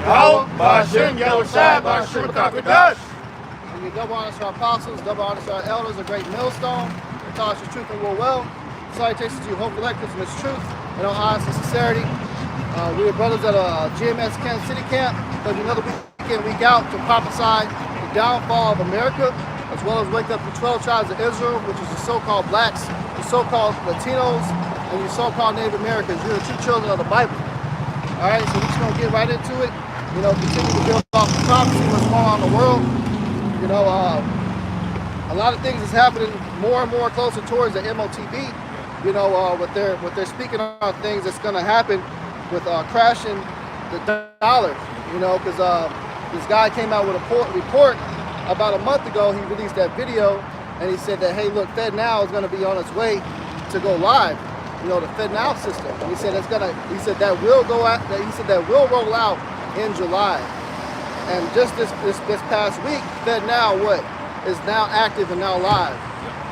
Yahweh, Ba'ashem, Yahushua, Ba'ashem, Kakadash. We give double honors to our apostles, double honors to our elders, a great millstone, that taught us the truth and will well. Salutations to you, Hope Collectives, Miss Truth, and all honesty and sincerity. We are brothers at a GMS Kansas City camp. There'll be another week in, week out to prophesy the downfall of America, as well as wake up the 12 tribes of Israel, which is the so-called blacks, the so-called Latinos, and the so-called Native Americans. You're the true children of the Bible. All right, so we're just gonna get right into it. You know, continue to build off the prophecy, what's going on in the world. You know, a lot of things is happening more and more closer towards the MOTB. You know, what they're speaking on things that's gonna happen with crashing the dollar. You know, because this guy came out with a report about a month ago. He released that video, and he said that, hey, look, FedNow is gonna be on its way to go live. You know, the FedNow system. And he said it's gonna. He said that will go out. He said that will roll out in July. And just this past week, FedNow is now active and now live.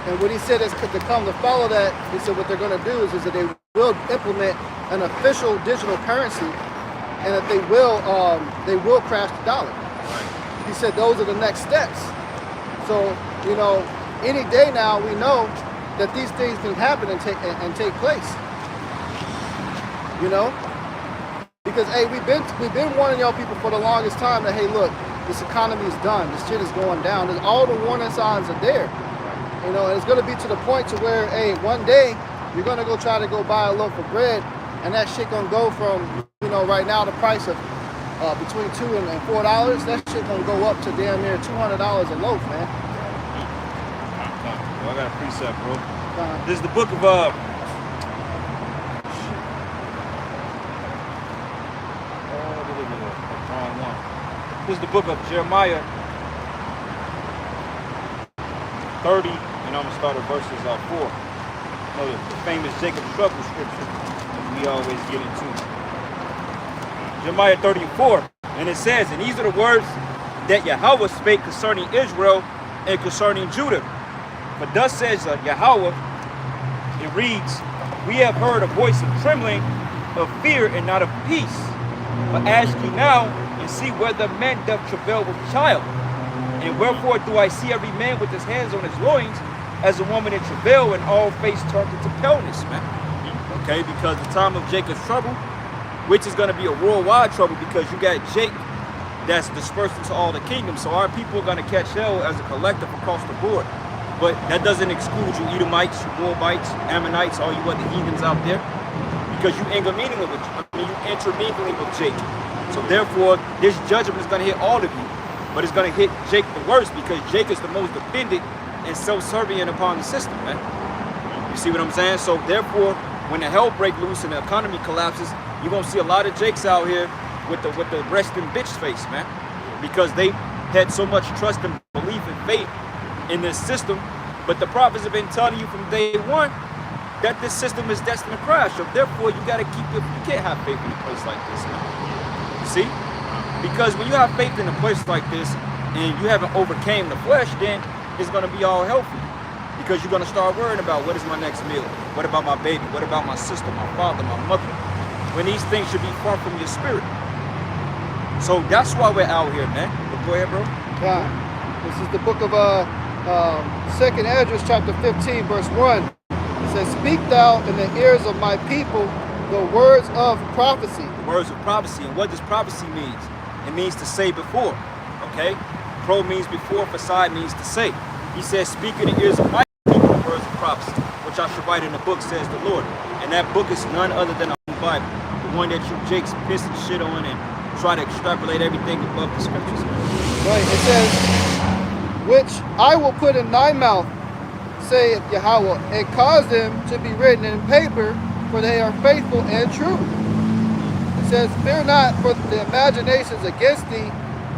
And what he said is to come to follow that, he said what they're going to do is that they will implement an official digital currency, and that they will crash the dollar. He said those are the next steps. So, you know, any day now we know that these things can happen and take place. You know, because hey, we've been warning y'all people for the longest time that hey, look, this economy is done. This shit is going down. There's all the warning signs are there. You know, and it's gonna be to the point to where hey, one day you're gonna go try to go buy a loaf of bread, and that shit gonna go from, you know, right now the price of between $2 and $4. That shit gonna go up to damn near $200 a loaf, man. I got a precept, bro. This is the book of this is the book of Jeremiah 30, and I'm gonna start at verses 4. You know, the famous Jacob trouble scripture that we always get into. Jeremiah 30 and 4, and it says, and these are the words that Yahweh spake concerning Israel and concerning Judah. But thus says Yahweh, it reads, we have heard a voice of trembling, of fear, and not of peace. But ask ye now, and see whether man doth travail with child. And wherefore do I see every man with his hands on his loins, as a woman in travail, and all face turned into paleness, man. Okay, because the time of Jacob's trouble, which is going to be a worldwide trouble, because you got Jake that's dispersed into all the kingdoms. So our people are going to catch hell as a collective across the board. But that doesn't exclude you Edomites, you Moabites, Ammonites, all you other heathens out there, because you intermingling with Jake. So therefore, this judgment is going to hit all of you, but it's going to hit Jake the worst, because Jake is the most dependent and self-serving upon the system, man. You see what I'm saying? So therefore, when the hell break loose and the economy collapses, you're going to see a lot of Jakes out here with the resting bitch face, man, because they had so much trust and belief and faith in this system. But the prophets have been telling you from day one that this system is destined to crash. So therefore, you got to you can't have faith in a place like this, man. You see? Because when you have faith in a place like this and you haven't overcame the flesh, then it's going to be all healthy. Because you're going to start worrying about what is my next meal? What about my baby? What about my sister, my father, my mother? When these things should be far from your spirit. So that's why we're out here, man. But go ahead, bro. Yeah. This is the book of 2nd Esdras, chapter 15, verse 1. It says, speak thou in the ears of my people the words of prophecy. The words of prophecy. And what does prophecy mean? It means to say before. Okay? Pro means before, facade means to say. He says, speak in the ears of my people the words of prophecy, which I shall write in the book, says the Lord. And that book is none other than the Bible. The one that you Jakes piss and shit on and try to extrapolate everything above the scriptures. Right, it says, which I will put in thy mouth, saith Yahweh, and cause them to be written in paper, for they are faithful and true. It says, fear not for the imaginations against thee,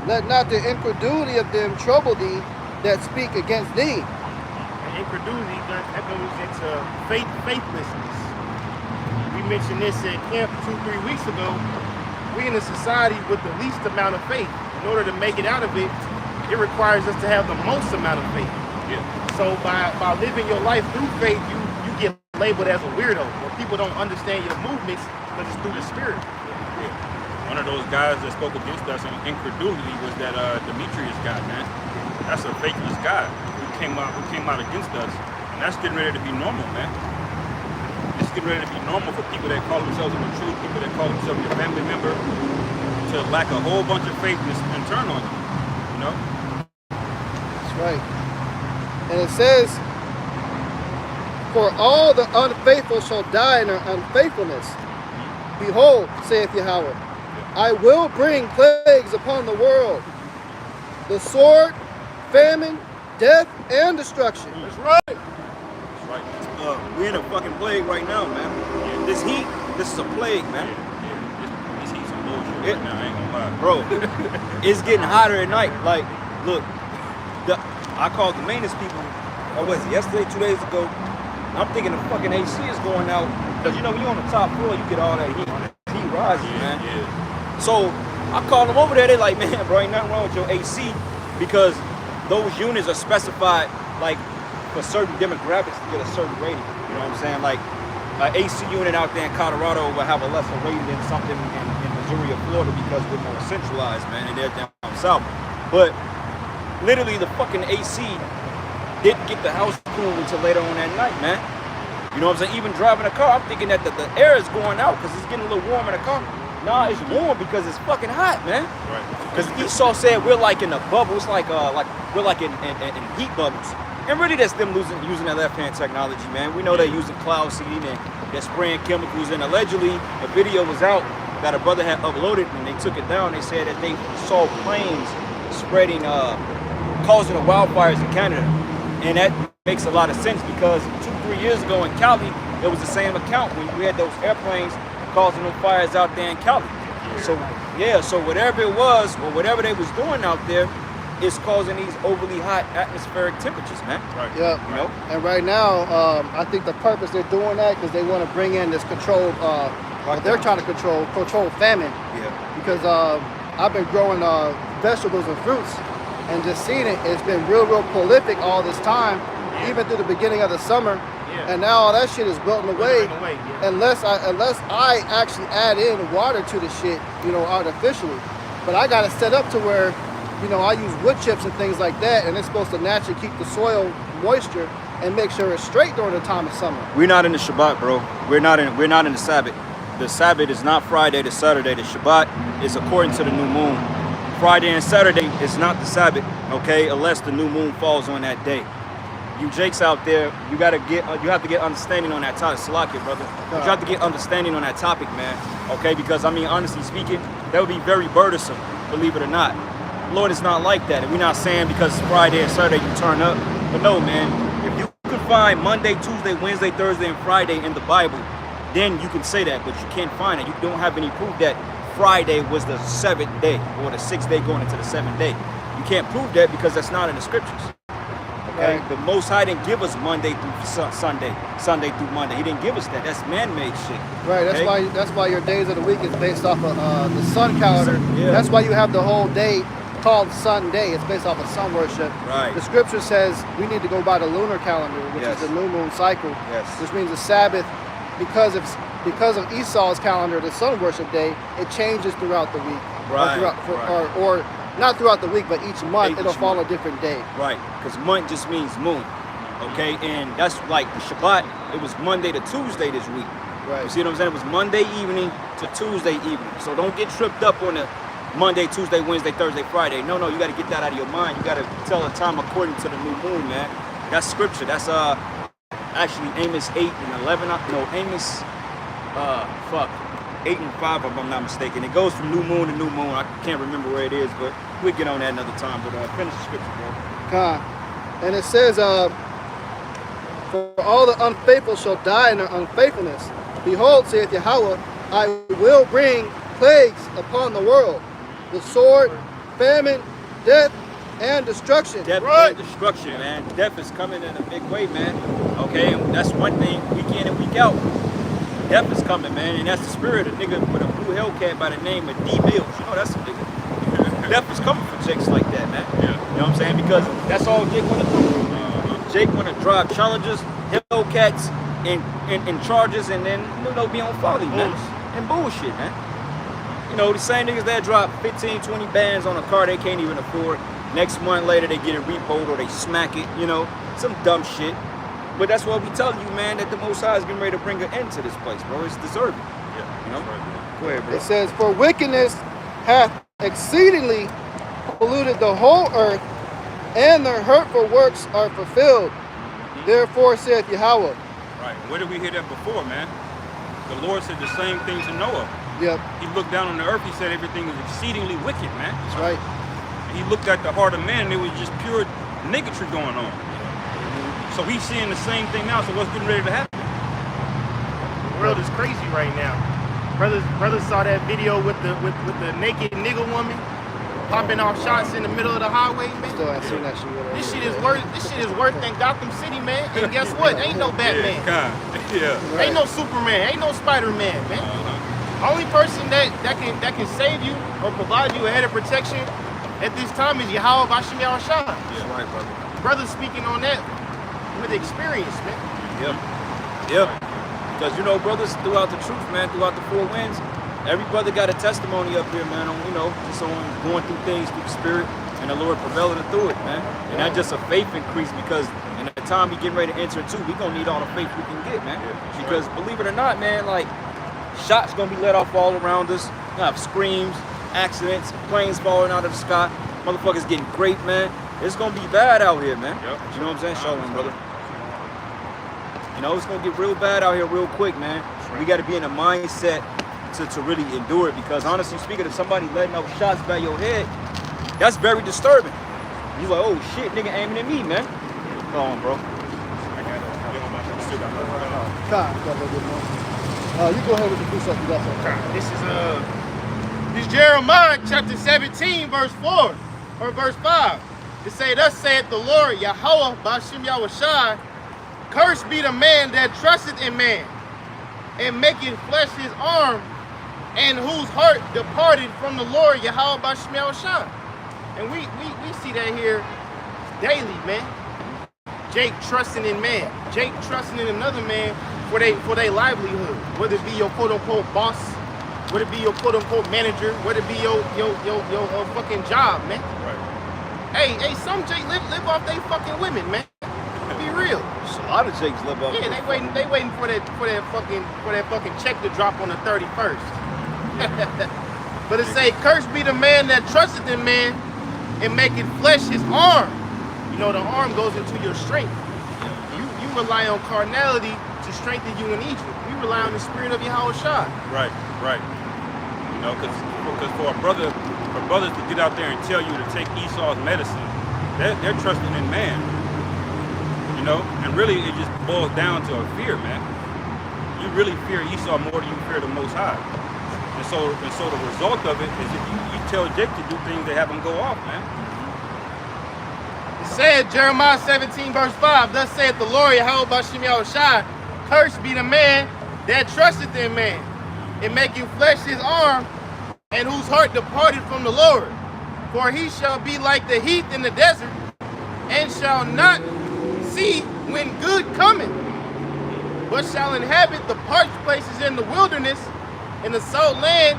let not the incredulity of them trouble thee that speak against thee. And incredulity, that goes into faithlessness. We mentioned this at camp 2-3 weeks ago. We in a society with the least amount of faith. In order to make it out of it, it requires us to have the most amount of faith. Yeah. So by living your life through faith, you get labeled as a weirdo, or people don't understand your movements because it's through the spirit. Yeah. one of those guys that spoke against us in incredulity was that Demetrius guy, man. That's a faithless guy who came out against us, and that's getting ready to be normal, man. It's getting ready to be normal for people that call themselves in the truth, people that call themselves your family member, to lack a whole bunch of faith and turn on you. You know? That's right. And it says, for all the unfaithful shall die in their unfaithfulness. Behold, saith Yahweh, I will bring plagues upon the world, the sword, famine, death, and destruction. That's right. That's right. We're in a fucking plague right now, man. Yeah. This heat, this is a plague, man. Yeah. This heat's some bullshit right now, I ain't gonna lie. Bro, it's getting hotter at night. Like, look, I called the maintenance people, what was it, yesterday, 2 days ago. I'm thinking the fucking AC is going out. Because, you know, when you're on the top floor, you get all that heat. Heat rises, man. Yeah. So I called them over there. They're like, man, bro, ain't nothing wrong with your AC because those units are specified like for certain demographics to get a certain rating. You know what I'm saying? Like an AC unit out there in Colorado will have a lesser rating than something in Missouri or Florida because we're more centralized, man, and they're down south. But literally the fucking AC didn't get the house cool until later on that night, man. You know what I'm saying? Even driving a car, I'm thinking that the air is going out because it's getting a little warm in the car. Nah, it's warm because it's fucking hot, man. Right. Because Esau said we're like in a bubble. It's like we're like in heat bubbles. And really that's them using that left-hand technology, man. We know they're using cloud seeding and they're spraying chemicals. And allegedly, a video was out that a brother had uploaded and they took it down. They said that they saw planes spreading, causing the wildfires in Canada. And that makes a lot of sense because 2-3 years ago in Cali, it was the same account when we had those airplanes causing them fires out there in Cali. So yeah, so whatever it was or whatever they was doing out there, it's causing these overly hot atmospheric temperatures, man. Right. Yep. You know? And right now, I think the purpose they're doing that because they want to bring in this controlled, they're trying to control famine. Yeah. Because I've been growing vegetables and fruits and just seeing it. It's been real prolific all this time, even through the beginning of the summer. Yeah. And now all that shit is wilting away. Yeah. Unless I actually add in water to the shit, you know, artificially. But I got it set up to where, you know, I use wood chips and things like that, and it's supposed to naturally keep the soil moisture and make sure it's straight during the time of summer. We're not in the Shabbat, bro. We're not in the Sabbath. The Sabbath is not Friday to Saturday. The Shabbat is according to the new moon. Friday and Saturday is not the Sabbath, okay, unless the new moon falls on that day. You Jakes out there, you have to get understanding on that topic. Salakia, brother. You have to get understanding on that topic, man. Okay, because I mean, honestly speaking, that would be very burdensome, believe it or not. Lord is not like that. And we're not saying because it's Friday and Saturday you turn up. But no, man, if you can find Monday, Tuesday, Wednesday, Thursday, and Friday in the Bible, then you can say that, but you can't find it. You don't have any proof that Friday was the 7th day or the 6th day going into the 7th day. You can't prove that because that's not in the scriptures. Okay, Right. the Most High didn't give us Monday through Sunday through Monday. He didn't give us that. That's man-made shit. Right. Okay? That's why your days of the week is based off of the sun calendar. Yeah. That's why you have the whole day called Sunday. It's based off of sun worship. Right. The scripture says we need to go by the lunar calendar, which Yes. is the new moon cycle. Yes. Which means the Sabbath, because of Esau's calendar, the sun worship day, it changes throughout the week. Right, Or not throughout the week, but each month Each it'll fall month. a different day. Right, because month just means moon. Okay, and that's like the Shabbat. It was Monday to Tuesday this week. Right. You see what I'm saying? It was Monday evening to Tuesday evening. So don't get tripped up on the Monday, Tuesday, Wednesday, Thursday, Friday. No, you got to get that out of your mind. You got to tell the time according to the new moon, man. That's scripture. That's actually Amos 8 and 11. No, Amos 8 and 5, if I'm not mistaken. It goes from new moon to new moon. I can't remember where it is, but we'll get on that another time. But finish the scripture, bro. Con. And it says, for all the unfaithful shall die in their unfaithfulness. Behold, saith Yahweh, I will bring plagues upon the world, the sword, famine, death, and destruction. Death and destruction, man. Death is coming in a big way, man. Okay, and that's one thing week in and week out. Death is coming, man, and that's the spirit. A nigga with a blue Hellcat by the name of D. Bills. You know, that's a nigga. Death is coming for Jakes like that, man. Yeah. You know what I'm saying? Because that's all Jake want to do. Jake want to drive Challengers, Hellcats, and Chargers, and then, be on folly, man. And bullshit, man. You know, the same niggas that drop 15, 20 bands on a car they can't even afford. Next month later, they get it repoed or they smack it, you know, some dumb shit. But that's what we tell you, man, that the Most High is getting ready to bring an end to this place, bro. It's deserving. Yeah, you know? right. Go ahead, bro. It says, for wickedness hath exceedingly polluted the whole earth, and their hurtful works are fulfilled. Therefore saith Yahweh. Right. Where did we hear that before, man? The Lord said the same thing to Noah. Yep, He looked down on the earth. He said everything is exceedingly wicked, man. that's right. And he looked at the heart of man, and it was just pure niggatry going on. So he's seeing the same thing now. So what's getting ready to happen? The world is crazy right now. Brothers saw that video with the naked nigga woman popping off shots in the middle of the highway, man. Still ain't seen that shit yet. This shit is worse than Gotham City, man. And guess what? Ain't no Batman. Yeah. Right. Ain't no Superman. Ain't no Spider-Man, man. Only person that can save you or provide you a head of protection at this time is Yahweh Bashim Yahushua. That's right, brother. Brothers speaking on that with experience, man. Yep. Yep. Because, you know, brothers throughout the truth, man, throughout the four winds, every brother got a testimony up here, man, on, you know, just on going through things through the spirit and the Lord prevailing through it, man. And that's just a faith increase because in the time we getting ready to enter into, we gonna need all the faith we can get, man. Because believe it or not, man, like shots gonna be let off all around us. We'll have screams, accidents, planes falling out of the sky, motherfuckers getting great, man. It's gonna be bad out here, man. Yep. You know what I'm saying? Shalom, brother. You know, it's gonna get real bad out here real quick, man. We gotta be in a mindset to really endure it because honestly speaking, if somebody letting off shots by your head, that's very disturbing. You're like, oh shit, nigga aiming at me, man. Come on, bro. I got it. Still got it. Time, you got a little bit more. You go ahead with the precept you got something. This is Jeremiah chapter 17, verse 4 or verse 5. It say, thus saith the Lord, Yahweh Bashim Yahushua, cursed be the man that trusteth in man, and maketh flesh his arm, and whose heart departed from the Lord, Yahweh Bashim Yahushua. And we see that here daily, man. Jake trusting in man. Jake trusting in another man for their livelihood. Whether it be your quote-unquote boss, whether it be your quote-unquote manager, whether it be your fucking job, man. Right. Hey, some Jake live off they fucking women, man. Be real. A lot of Jakes live up. Yeah, they waiting for that fucking check to drop on the 31st. But it say, cursed be the man that trusteth in man and maketh flesh his arm. You know, the arm goes into your strength. You rely on carnality to strengthen you in Egypt. We rely on the spirit of Yahushua. Right. You know, because for brothers to get out there and tell you to take Esau's medicine, they're trusting in man. You know, and really it just boils down to a fear, man. You really fear Esau more than you fear the Most High. And so the result of it is that you tell Jake to do things that have him go off, man. It said, Jeremiah 17, verse 5, thus saith the Lord, Yahweh Bashim Yahushua, cursed be the man that trusteth in man, and maketh flesh his arm, and whose heart departed from the Lord. For he shall be like the heath in the desert, and shall not see when good cometh, but shall inhabit the parched places in the wilderness, in the salt land,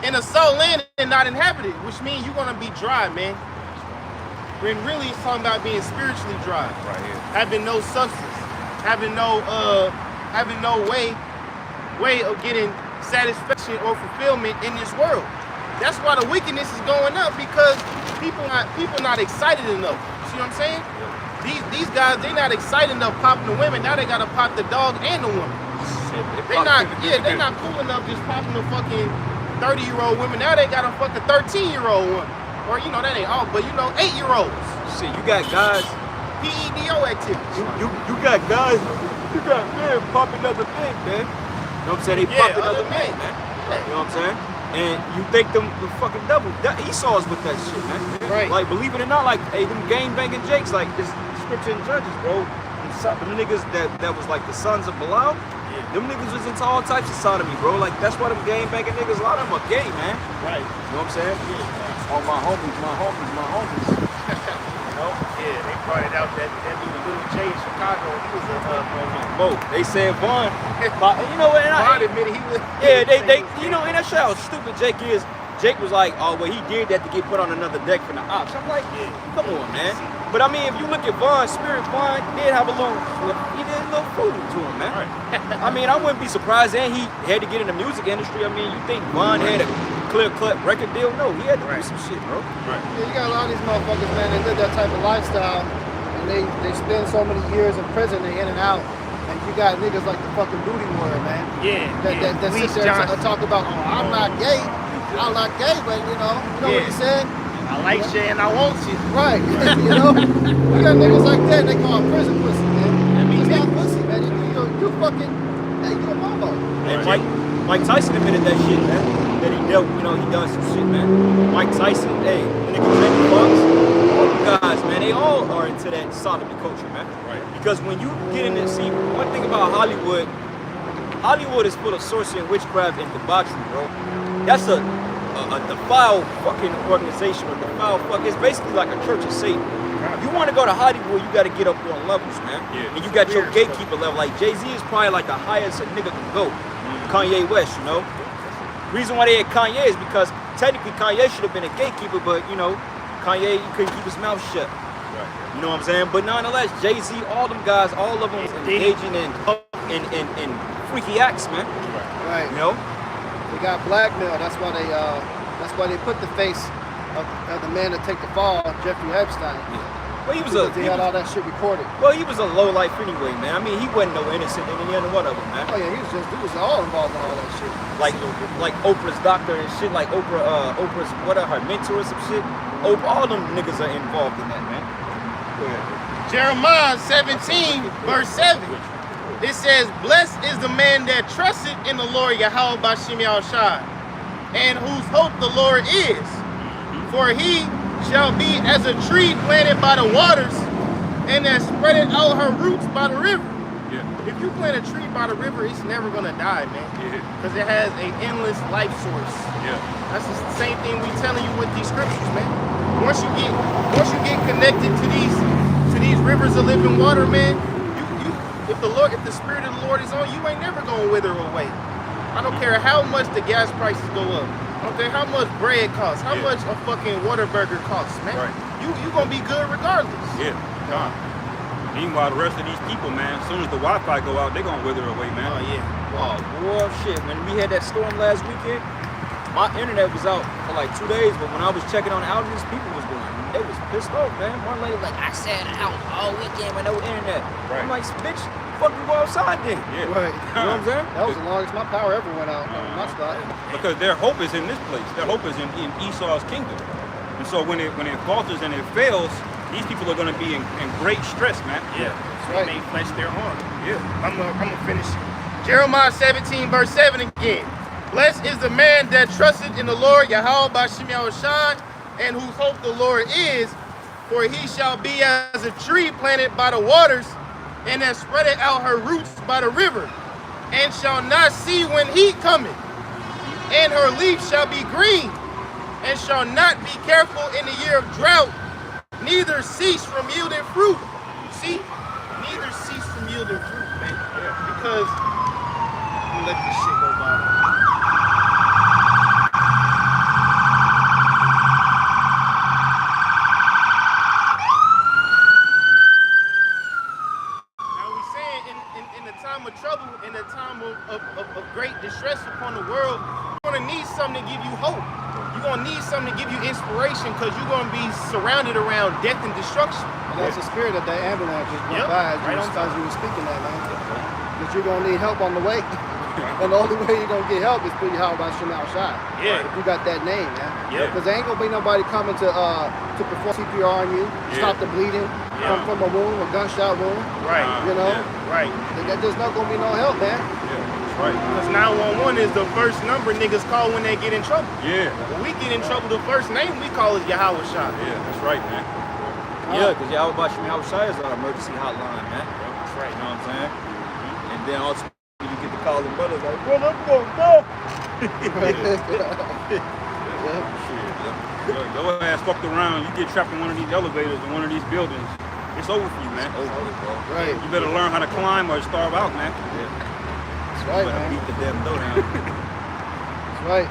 and not inhabited, which means you're gonna be dry, man. When really it's talking about being spiritually dry, Right here. having no substance, having no way of getting satisfaction or fulfillment in this world. That's why the wickedness is going up, because people not excited enough. See what I'm saying? These guys, they not excited enough popping the women. Now they gotta pop the dog and the woman. They not cool enough just popping the fucking 30-year-old women. Now they got a fucking 13-year-old woman. Or, you know, that ain't all, but, you know, 8-year-olds. Shit, you got guys. PEDO activities. You got guys. You got men popping other thing, man. You know what I'm saying? They popping other men, man. You know what I'm saying? And you think them the fucking devil. Esau's with that shit, man. Right. Like, believe it or not, like, hey, them gang banging Jakes, like this scripture in Judges, bro. Them niggas that was like the sons of Belial. Them niggas was into all types of sodomy, bro. Like, that's why them gang banging niggas, a lot of them are gay, man. Right. You know what I'm saying? All my homies. You know what know? Yeah, they brought it out that dude, Little J in Chicago, he was a Mo, they said Vaughn. But, you know, and Vaughn admitted he was. yeah, they, you know, and that's how stupid Jake is. Jake was like, oh, well, he did that to get put on another deck for the ops. I'm like, come on, man. But I mean, if you look at Vaughn, Spirit Vaughn did have a little, he did a little food to him, man. Right. I mean, I wouldn't be surprised. And he had to get in the music industry. I mean, you think Vaughn had a clear-cut record deal? No, he had to do some shit, bro. Right. Yeah, you got a lot of these motherfuckers, man, they live that type of lifestyle, and they spend so many years in prison, they in and out, and you got niggas like the fucking Booty Warrior, man. Yeah. That Lee sit there and Johnson. talk about, oh, I'm not gay, but you know what he said? I like shit and I want shit. Right, you know? We got niggas like that, they call it prison pussy, man. I mean, It's not pussy, man. You fucking, hey, you a mama. And Mike Tyson admitted that shit, man. That he dealt, you know, he done some shit, man. Mike Tyson, hey, nigga Jamie Foxx, all the guys, man, they all are into that sodomy culture, man. Right. Because when you get in see, one thing about Hollywood is full of sorcery and witchcraft and debauchery, bro. That's a defiled fucking organization or defiled fuck. It's basically like a church of Satan. You want to go to Hollywood, you got to get up on levels, man. Yeah. And you got your gatekeeper level. Like Jay-Z is probably like the highest a nigga can go. Kanye West, you know. Reason why they had Kanye is because technically Kanye should have been a gatekeeper, but you know, Kanye he couldn't keep his mouth shut. Right. You know what I'm saying? But nonetheless, Jay-Z, all them guys, all of them engaging in freaky acts, man. Right. You know? They got blackmail. That's why they put the face of the man that take the fall, Jeffrey Epstein. Well, he was Because he had all that shit recorded. he was a low life anyway, man. I mean, he wasn't no innocent in any other one of them, man. Oh yeah, he was all involved in all that shit. Like Oprah's doctor and shit, like Oprah's her mentor or some shit. All them niggas are involved in that, man. Go ahead. Jeremiah 17, verse 7. It says, blessed is the man that trusted in the Lord Yahweh Bashim Yahushai, and whose hope the Lord is. For he shall be as a tree planted by the waters, and that spreadeth out her roots by the river. Yeah. If you plant a tree by the river, it's never gonna die, man. Yeah. Because it has an endless life source. Yeah. That's the same thing we telling you with these scriptures, man. Once you get connected to these rivers of living water, man, if the spirit of the Lord is on you, ain't never gonna wither away. I don't care how much the gas prices go up. I don't care how much bread costs, how much a fucking Whataburger costs, man. Right. You gonna be good regardless. Yeah. God. Meanwhile, the rest of these people, man, as soon as the Wi-Fi go out, they gonna wither away, man. Oh yeah. Oh, boy, shit. When we had that storm last weekend, my internet was out for like 2 days, but when I was checking on outages, people was they was pissed off, man. One lady like, I sat out all weekend with no internet. Right. I'm like, bitch, fucking go outside then. Yeah. Right. You know what I'm saying? That was the longest my power ever went out on my spot. Because their hope is in this place. Their hope is in Esau's kingdom. And so when it falters and it fails, these people are going to be in great stress, man. Yeah. So Right. they may flesh their arm. Yeah. I'm gonna finish it. Jeremiah 17, verse 7 again. Blessed is the man that trusted in the Lord Yahweh Bashim Yahushai, and whose hope the Lord is, for he shall be as a tree planted by the waters, and that spreadeth out her roots by the river, and shall not see when heat cometh, and her leaf shall be green, and shall not be careful in the year of drought, neither cease from yielding fruit. See? Neither cease from yielding fruit, man. Because I'm gonna let this shit go by. Trouble in a time of great distress upon the world, you're gonna need something to give you hope. You're gonna need something to give you inspiration, because you're gonna be surrounded around death and destruction. And that's the spirit of that ambulance just went Yep. by Right on as you were speaking that, man. That you're gonna need help on the way. And the only way you're gonna get help is through Yahweh Bashim Yahushai. Yeah. If you got that name, man. Yeah. Because there ain't gonna be nobody coming to perform CPR on you, stop the bleeding from a wound, a gunshot wound. Right. You know? Right. There's not gonna be no help, man. That's right. Because 911 is the first number niggas call when they get in trouble. Yeah. When we get in trouble, the first name we call is Yahweh Shah. Yeah, that's right, man. Yeah, because Yahweh Bashim Yahushai is our emergency hotline, man. That's right. You know what I'm saying? And then also you get to call the brothers like, brother, I'm going to go. Yeah. Shit, yeah. Your ass fucked around, you get trapped in one of these elevators in one of these buildings. It's over for you, man. Right. You better learn how to climb or starve out, man. That's right, Better man. beat the damn door down. That's right.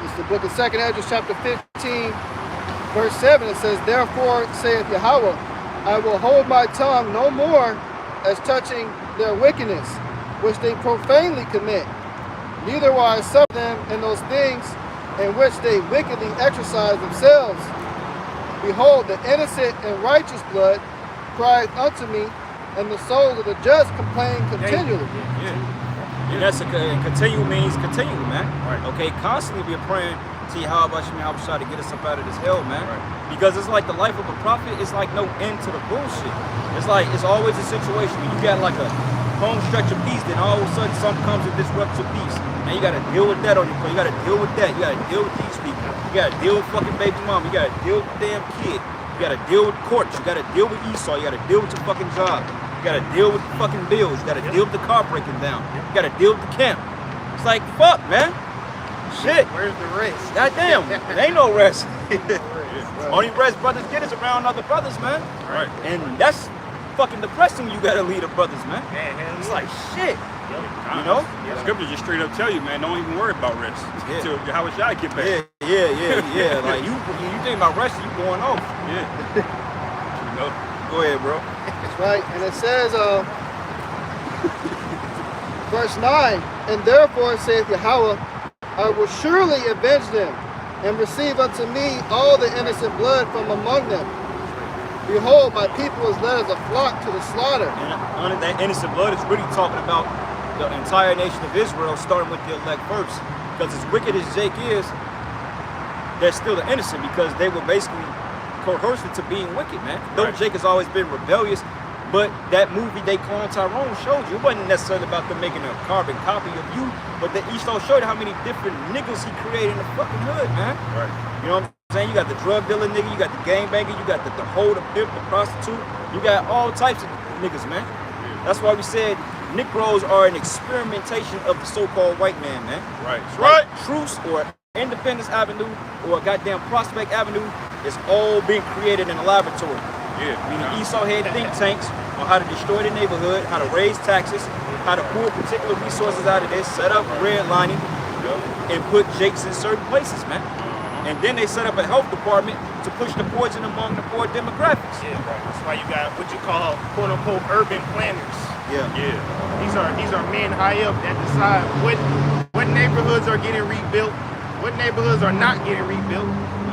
It's the book of 2nd Ezra, chapter 15, verse 7. It says, "Therefore saith Yahweh, I will hold my tongue no more as touching their wickedness, which they profanely commit. Neither will I suffer them in those things in which they wickedly exercise themselves. Behold, the innocent and righteous blood crieth unto me, and the souls of the just complain continually." Yeah. And that's and continue means continue, man. Right. Okay, constantly be praying to Yahweh to get us up out of this hell, man. Right. Because it's like the life of a prophet, it's like no end to the bullshit. It's like it's always a situation where you got like a home stretch of peace, then all of a sudden something comes and disrupts your peace. And you gotta deal with that on your plate. You gotta deal with that. You gotta deal with these people. You gotta deal with fucking baby mom. You gotta deal with the damn kid. You gotta deal with courts. You gotta deal with Esau. You gotta deal with your fucking job. You gotta deal with the fucking bills. You gotta deal with the car breaking down. You gotta deal with the camp. It's like, fuck, man. Shit. Where's the rest? Goddamn. There ain't no rest. Right. Only rest brothers get is around other brothers, man. Right. And that's fucking depressing when you gotta lead the brothers, man. Man, It's like, shit. You know? The scriptures just straight up tell you, man, don't even worry about rest. Yeah. Until how should I get back? Yeah. Like, you think about rest, you going off. Yeah. You know? Go ahead, bro. That's right. And it says, verse 9, "And therefore saith Yahweh, I will surely avenge them, and receive unto me all the innocent blood from among them. Behold, my people is led as a flock to the slaughter." And under that innocent blood is really talking about the entire nation of Israel, starting with the elect first. Because as wicked as Jake is, they're still the innocent because they were basically coerced into being wicked, man. Though Right. Jake has always been rebellious, but that movie They Clone Tyrone showed you, it wasn't necessarily about them making a carbon copy of you, but the Esau showed you how many different niggas he created in the fucking hood, man. Right. You know what I'm saying? You got the drug dealer nigga, you got the gangbanger, you got the hoe, the pimp, the prostitute. You got all types of niggas, man. That's why we said Negroes are an experimentation of the so-called white man, man. Right. Like Truce or Independence Avenue or goddamn Prospect Avenue is all being created in a laboratory. Yeah. Meaning Esau had think tanks on how to destroy the neighborhood, how to raise taxes, how to pull particular resources out of this, set up redlining, and put Jakes in certain places, man. And then they set up a health department to push the poison among the poor demographics. Yeah, right. That's why you got what you call quote unquote urban planners. Yeah. Yeah. These are men high up that decide what neighborhoods are getting rebuilt, what neighborhoods are not getting rebuilt,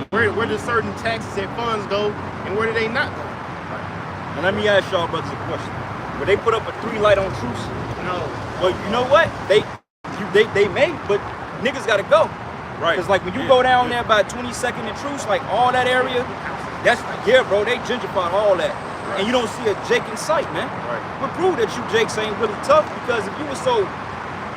where do certain taxes and funds go, and where do they not go? And let me ask y'all brothers a question. Would they put up a 3 light on Truce? No. Well, you know what? They may, but niggas gotta go. Right. Cause like when you go down there by 22nd and Truce, like all that area, that's bro. They gentrified all that, and you don't see a Jake in sight, man. Right. But prove that you Jakes ain't really tough because if you were so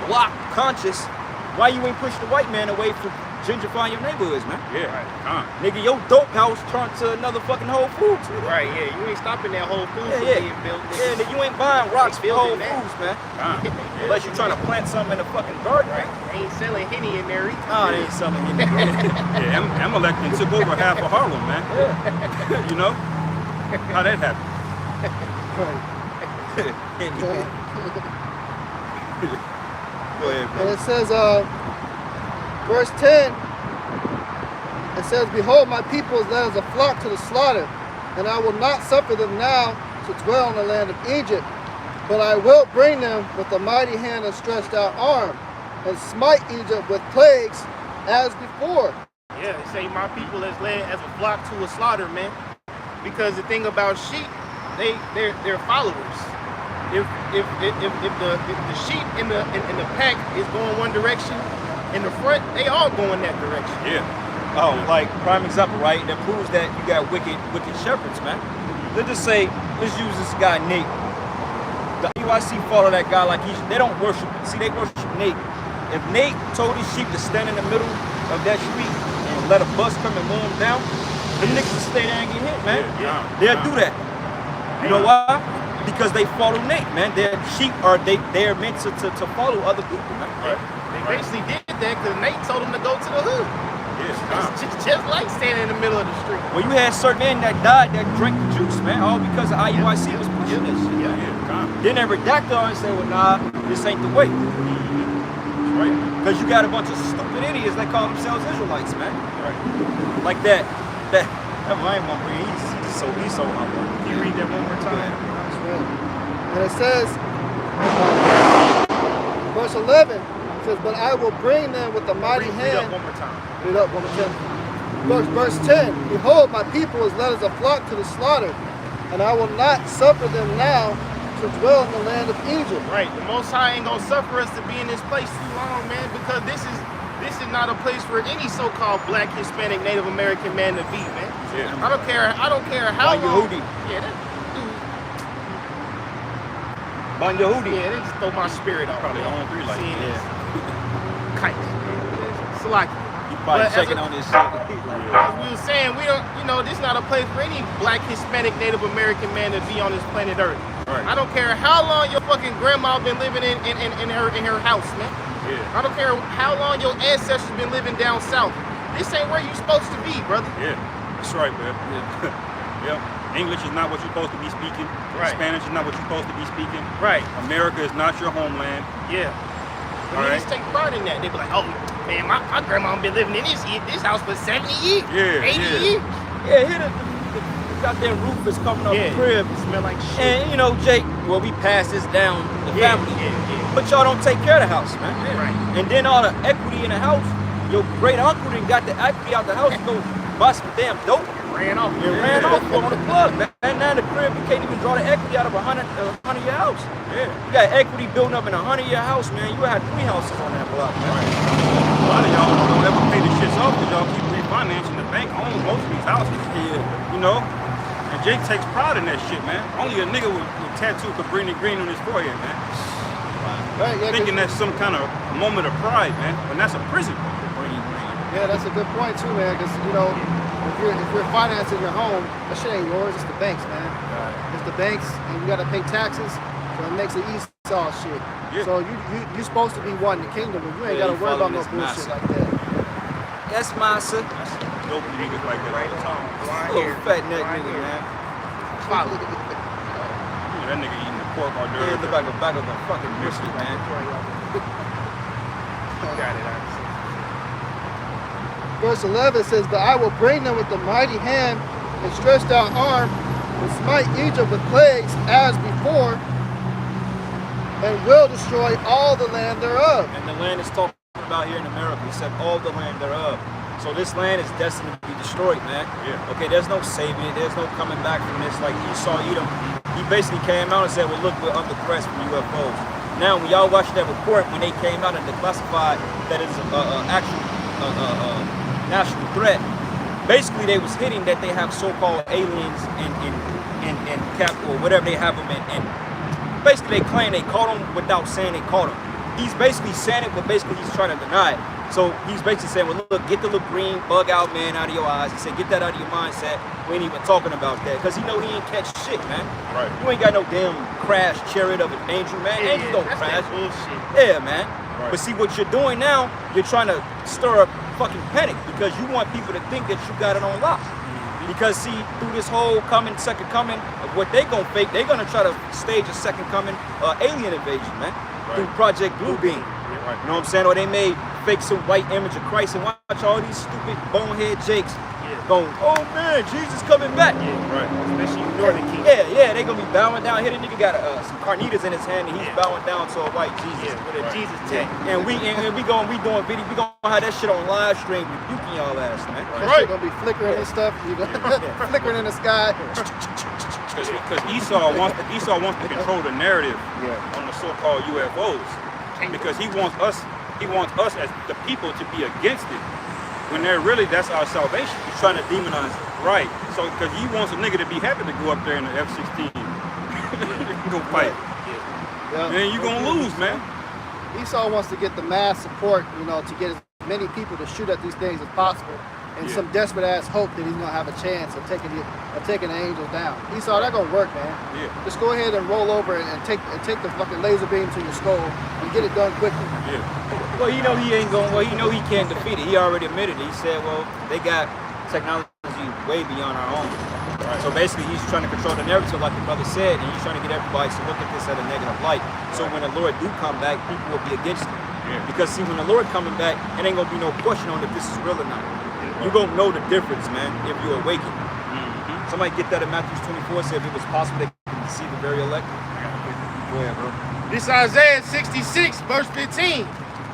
block conscious, why you ain't push the white man away from gentrifying your neighborhoods, man? Yeah. Nigga, your dope house turned to another fucking Whole Foods. Nigga. Right, yeah. You ain't stopping that Whole Foods from Yeah. being built. Yeah, nigga, you ain't buying rocks for They Whole building that. Foods, man. Yeah. Unless you're trying to plant something in the fucking garden, Right. right? They ain't selling Henny in there either. Oh, they ain't something in there. Yeah. Amalek done took over half of Harlem, man. You know? How that happened? Go ahead, bro. And it says, verse 10, it says, "Behold, my people is led as a flock to the slaughter, and I will not suffer them now to dwell in the land of Egypt, but I will bring them with a mighty hand and stretched out arm, and smite Egypt with plagues as before." Yeah, they say my people is led as a flock to a slaughter, man. Because the thing about sheep, they're followers. If the sheep in the pack is going one direction, in the front, they all going that direction. Yeah. Oh, like prime example, right? That proves that you got wicked shepherds, man. Let's just say, let's use this guy Nate. The EYC follow that guy like they don't worship. See, they worship Nate. If Nate told his sheep to stand in the middle of that street and let a bus come and mow them down, them niggas will stay there and get hit, man. Yeah. They'll do that. You know why? Because they follow Nate, man. Their sheep they're meant to follow other people, man. Right. They basically did that because Nate told them to go to the hood. Yeah. Just like standing in the middle of the street. Well, you had certain men that died that drank the juice, man, all because of IUIC was pushing this shit. Yeah. Then they redact on and say, well, nah, this ain't the way. Right. Because you got a bunch of stupid idiots that call themselves Israelites, man. Right. Like that Ryan one, he's so humble. Can you read that one more time? And it says, verse 11 says, but I will bring them with a mighty Read up hand. one more time. Read up one more time. Verse 10, behold, my people is led as a flock to the slaughter, and I will not suffer them now to dwell in the land of Egypt. Right. The Most High ain't gonna suffer us to be in this place too long, man, because this is not a place for any so-called Black, Hispanic, Native American man to be, man. Yeah. I don't care how Ban long. Yehudi. Yeah, that dude. Ban Yehudi. Yeah, they just throw my spirit off. Probably man. on three like Seeing that. this. Kite. Salaki. You probably But as checking a- on this shit. As we were saying, we don't, this is not a place for any Black, Hispanic, Native American man to be on this planet Earth. Right. I don't care how long your fucking grandma been living in her house, man. Yeah. I don't care how long your ancestors been living down south. This ain't where you supposed to be, brother. Yeah. That's right, man. Yeah. Yep. English is not what you're supposed to be speaking. Right. Spanish is not what you're supposed to be speaking. Right. America is not your homeland. Yeah. All But right. niggas take pride in that. They be like, oh, man, my grandma been living in this house for 70 years. Yeah, 80 yeah. years. Yeah, here the goddamn roof is coming off the crib. It smell like shit. And Jake, well, we pass this down the family. Yeah. But y'all don't take care of the house, man. Right. And then all the equity in the house, your great uncle done got the equity out the house to go bust some damn dope. Ran off. And ran off on the plug, man. And now the crib, you can't even draw the equity out of a 100-year house. Yeah. You got equity building up in a 100-year house, man. You had 3 houses on that block, man. A lot of y'all don't ever pay the shits off because y'all keep refinancing. The bank owns most of these houses. Yeah. And Jake takes pride in that shit, man. Only a nigga with tattoo Cabrini Green on his forehead, man. Right, yeah, Thinking that's some kind of moment of pride, man. When that's a prison. yeah, that's a good point too, man. Because if you're financing your home, that shit ain't yours. It's the banks, man. It's the banks, and you gotta pay taxes. So it makes it Esau shit. Yeah. So you supposed to be one in the kingdom, but you ain't Yeah, gotta you worry about follow no this bullshit master. like that. That's massa. Dope niggas like that all the time. Little fat neck nigga, man. Follow. That nigga eating the pork hors Yeah, d'oeuvre. look like a bag of a fucking biscuit, man. Got it. Verse 11 says, but I will bring them with a mighty hand and stretched out arm and smite Egypt with plagues as before, and will destroy all the land thereof. And the land is talking about here in America, he said all the land thereof. So this land is destined to be destroyed, man. Yeah. Okay, there's no saving it, there's no coming back from this. Like Esau, Edom, he basically came out and said, well, look, we're under threat from UFOs. Now, when y'all watch that report, when they came out and declassified that it's an actual national threat, basically they was hitting that they have so-called aliens in cap or whatever they have them in. And basically they claim they caught them without saying they caught them. He's basically saying it, but basically he's trying to deny it. So he's basically saying, well, look, get the little green bug out, man, out of your eyes. He said, get that out of your mindset. We ain't even talking about that. Because he know he ain't catch shit, man. Right. You ain't got no damn crash chariot of an angel, man. Angels don't that's crash. that bullshit. Yeah, man. Right. But see, what you're doing now, you're trying to stir up fucking panic because you want people to think that you got it on lock. Because see, through this whole second coming of what they gonna fake, they gonna try to stage a second coming alien invasion, man. Right. Through Project Bluebeam. Right. You know what I'm saying? Or they made fake some white image of Christ and watch all these stupid bonehead jakes going, oh man, Jesus coming back. Right. Especially Northern King. Yeah, they gonna be bowing down. Here the nigga got some carnitas in his hand and he's bowing down to a white Jesus. With a Jesus tag. And we doing video, we gonna have that shit on live stream rebuking y'all ass, man. That shit gonna be flickering and stuff. You flickering in the sky. Because Esau wants to control the narrative on the so-called UFOs. Because he wants us as the people to be against it. When they're really, that's our salvation. He's trying to demonize it. Right. So because he wants a nigga to be happy to go up there in the F-16. Go fight. Yeah. Man, you gonna lose, man. Esau wants to get the mass support, to get as many people to shoot at these things as possible, and some desperate ass hope that he's gonna have a chance of taking the angels down. Esau, that gonna work, man. Yeah. Just go ahead and roll over and take the fucking laser beam to your skull and get it done quickly. Yeah. Well, he know he ain't going. Well, he know he can't defeat it. He already admitted it. He said, well, they got technology way beyond our own. Right. So basically, he's trying to control the narrative, like the brother said, and he's trying to get everybody to look at this at a negative light. So when the Lord do come back, people will be against him. Yeah. Because see, when the Lord coming back, it ain't gonna be no question on if this is real or not. You're gonna know the difference, man, if you awaken. Mm-hmm. Somebody get that in Matthew 24, say if it was possible they could see the very elect. Go ahead, bro. This is Isaiah 66, verse 15.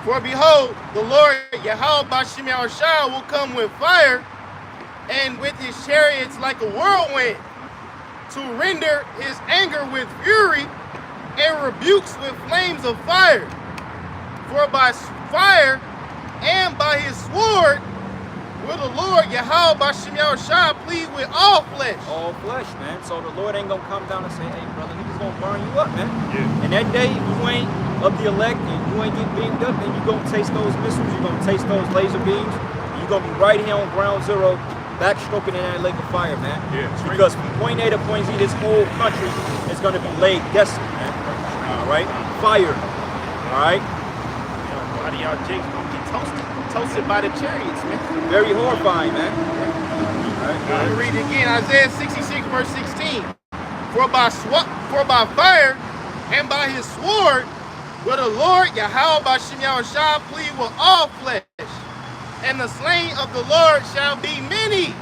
For behold, the Lord Yahweh Bashim Yahushua will come with fire and with his chariots like a whirlwind to render his anger with fury and rebukes with flames of fire. For by fire and by his sword will the Lord Yahweh Bashim Yahushua plead with all flesh. All flesh, man. So the Lord ain't gonna come down and say, hey, brother, he just gonna burn you up, man. Yeah. And that day, if you ain't of the elect and you ain't get beamed up, then you gonna taste those missiles, you gonna taste those laser beams, and you gonna be right here on ground zero, backstroking in that lake of fire, man. Yeah. Because from point A to point Z, this whole country is gonna be laid desolate, man. All right? Fire. All right? A lot of y'all jigs gonna get toasted by the chariots, man. Very horrifying, man. Let me read it again. Isaiah 66, verse 16. For by fire and by his sword will the Lord Yahweh Bashim Yahushua plead with all flesh, and the slain of the Lord shall be many.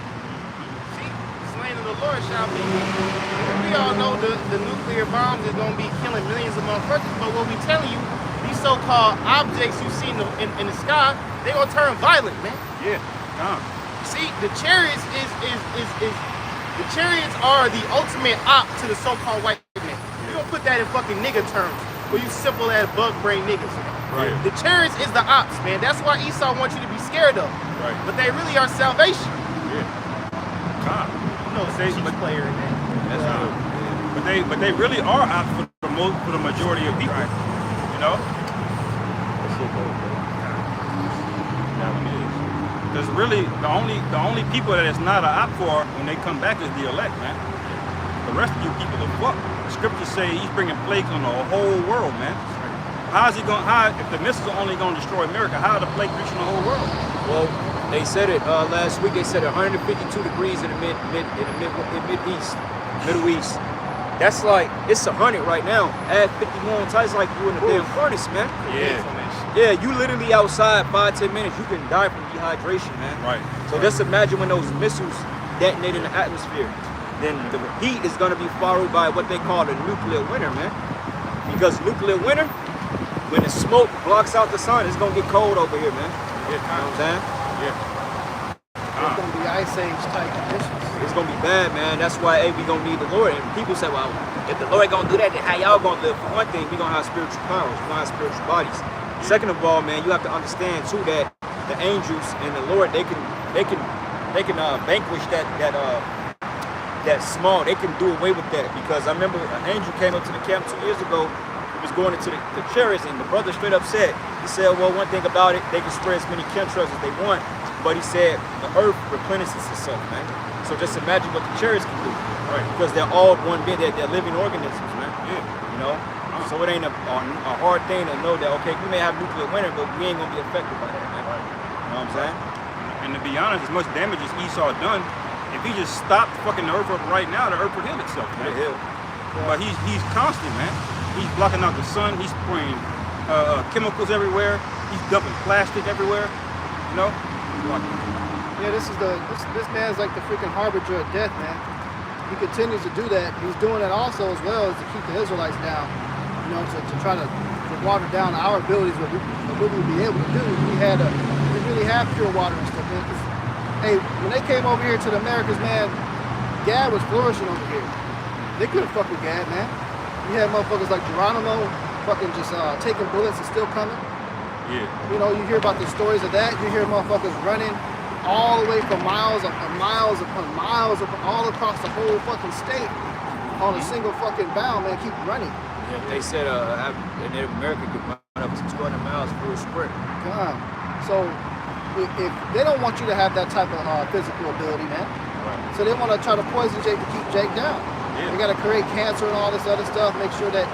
See, the slain of the Lord shall be many. We all know the nuclear bombs is going to be killing millions of motherfuckers, but what we telling you, these so-called objects you see in the sky, they gonna turn violent, man. Yeah. See, the chariots the chariots are the ultimate op to the so-called white man. We gonna put that in fucking nigga terms, for you simple ass bug brain niggas. Right. The chariots is the ops, man. That's why Esau wants you to be scared of. Right. But they really are salvation. Yeah. You know, it's a player in that. That's right. But they really are ops for the majority of people. Right. You know? Because really, the only people that it's not an op for when they come back is the elect, man. The rest of you people are fucked. The scriptures say he's bringing plagues on the whole world, man. How's he going? If the missiles are only going to destroy America, how are the plague reaching the whole world? Well, they said it last week. They said 152 degrees in the Middle East. That's like it's 100 right now. Add 50 more on top, it's like you in a damn furnace, man. Yeah. Yeah, you literally outside 5-10 minutes, you can die from dehydration, man. Right. So just imagine when those missiles detonate in the atmosphere. Then the heat is gonna be followed by what they call the nuclear winter, man. Because nuclear winter, when the smoke blocks out the sun, it's gonna get cold over here, man. Yeah. You know what I'm saying? Yeah. It's gonna be ice age type conditions. It's gonna be bad, man. That's why we gonna need the Lord. And people say, well, if the Lord gonna do that, then how y'all gonna live? For one thing, we gonna have spiritual powers, we gonna have spiritual bodies. Second of all, man, you have to understand too that the angels and the Lord, they can vanquish that small. They can do away with that, because I remember an angel came up to the camp 2 years ago. He was going into the chariots, and the brother straight up said, he said, well, one thing about it, they can spread as many chemtrails as they want, but he said the earth replenishes itself, man. So just imagine what the chariots can do, right? Because they're all one bit. They're living organisms, man. Yeah. You know. So it ain't a hard thing to know that, okay, we may have nuclear winter, but we ain't gonna be affected by that, man. Right. You know what I'm saying? And to be honest, as much damage as Esau done, if he just stopped fucking the earth up right now, the earth would heal itself, man. It'll heal. But he's constant, man. He's blocking out the sun. He's spraying chemicals everywhere. He's dumping plastic everywhere. You know? Yeah, this man's like the freaking harbinger of death, man. He continues to do that. He's doing that also as well as to keep the Israelites down. You know, to try to water down our abilities, what we would be able to do. We really have pure water and stuff, man. Hey, when they came over here to the Americas, man, Gad was flourishing over here. They couldn't fuck with Gad, man. You had motherfuckers like Geronimo fucking just taking bullets and still coming. Yeah. You know, you hear about the stories of that. You hear motherfuckers running all the way for miles upon miles upon miles all across the whole fucking state on a single fucking bound, man. Keep running. Yeah, they said Native American could run up to 200 miles for a sprint. God. So if they don't want you to have that type of physical ability, man. Right. So they want to try to poison Jake to keep Jake down. Yeah. They got to create cancer and all this other stuff. Make sure that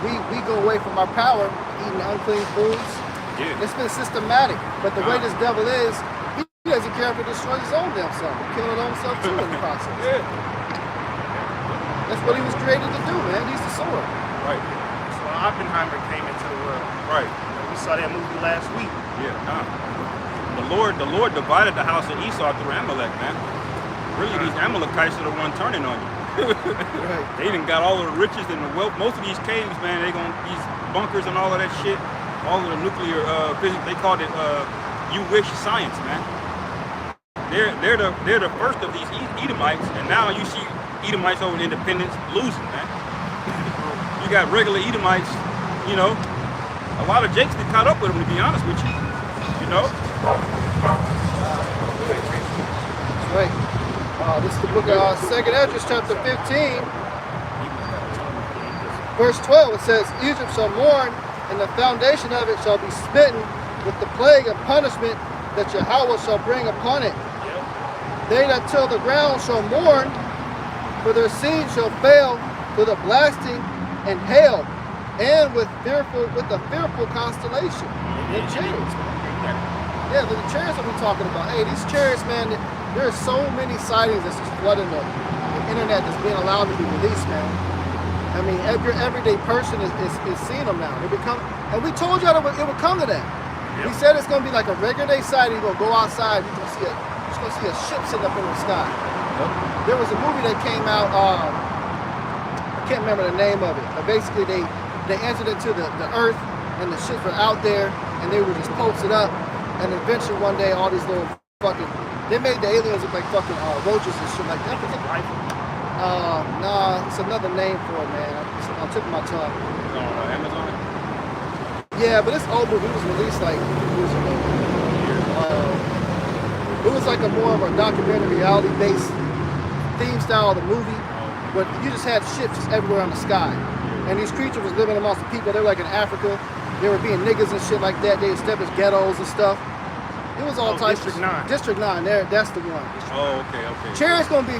we go away from our power, eating unclean foods, Yeah. It's been systematic. But the way this devil is, he doesn't care if it destroys his own damn self. He's killing his own self too in the process. Yeah. That's what he was created to do, man. He's the sword. Right. So Oppenheimer came into the world. Right. We saw that movie last week. Yeah. The Lord divided the house of Esau through Amalek, man. Really, these Amalekites are the one turning on you. Right. They done got all of the riches and the wealth. Most of these caves, man, these bunkers and all of that shit, all of the nuclear physics, they called it you wish science, man. They're the first of these Edomites, and now you see Edomites over in Independence losing, man. You got regular Edomites, you know. A lot of Jakes that caught up with them, to be honest with you. You know? That's right. This is the book of 2nd Esdras, chapter 15. Verse 12, it says, Egypt shall mourn, and the foundation of it shall be smitten with the plague and punishment that Yahweh shall bring upon it. They that till the ground shall mourn, for their seed shall fail through the blasting and hail, and with a fearful constellation. The chariots. Yeah, the chariots that we're talking about. Hey, these chariots, man, there are so many sightings that's just flooding the internet that's being allowed to be released, man. I mean, every everyday person is seeing them now. And we told y'all that it would come to that. Yep. We said it's gonna be like a regular day sighting. You're gonna go outside, you're gonna see a ship sitting up in the sky. Yep. There was a movie that came out, I can't remember the name of it, but basically they entered into the earth and the ships were out there and they were just posted up, and eventually one day all these little fucking, they made the aliens look like fucking roaches and shit like that. Nah, it's another name for it, man. I'm tipping my tongue. On Amazon. Yeah, but it's old movie. It was released like years ago. It was like a more of a documentary, reality-based theme style of the movie, but you just had ships just everywhere on the sky. And these creatures was living amongst the people. They were like in Africa. They were being niggas and shit like that. They established ghettos and stuff. It was all types District of 9. District 9, that's the one. Oh, okay. Chariots gonna be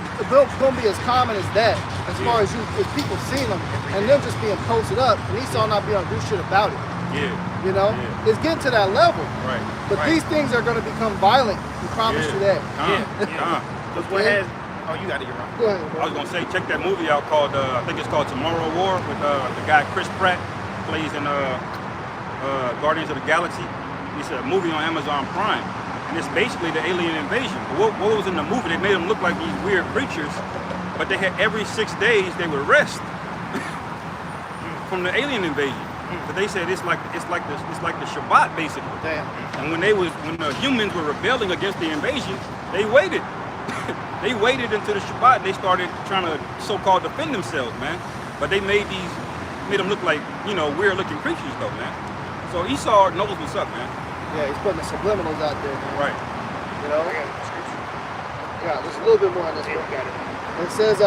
as common as that, as far as people seeing them and them just being posted up, and Esau not being able to do shit about it. Yeah. You know, Yeah. it's getting to that level. Right. But right. these things are gonna become violent. We promise you that. Because what has... Oh, you got it, you're right. Go ahead, bro. I was gonna say, check that movie out called I think it's called Tomorrow War with the guy Chris Pratt plays in Guardians of the Galaxy. It's a movie on Amazon Prime, and it's basically the alien invasion. But what was in the movie? They made them look like these weird creatures, but they had every 6 days they would rest from the alien invasion. But they said it's like the Shabbat basically. Damn. And when the humans were rebelling against the invasion, they waited. They waited until the Shabbat. They started trying to so-called defend themselves, man. But they made them look like, you know, weird-looking creatures, though, man. So Esau knows what's up, man. Yeah, he's putting the subliminals out there, man. Right. You know? Yeah, there's a little bit more on this book. It says,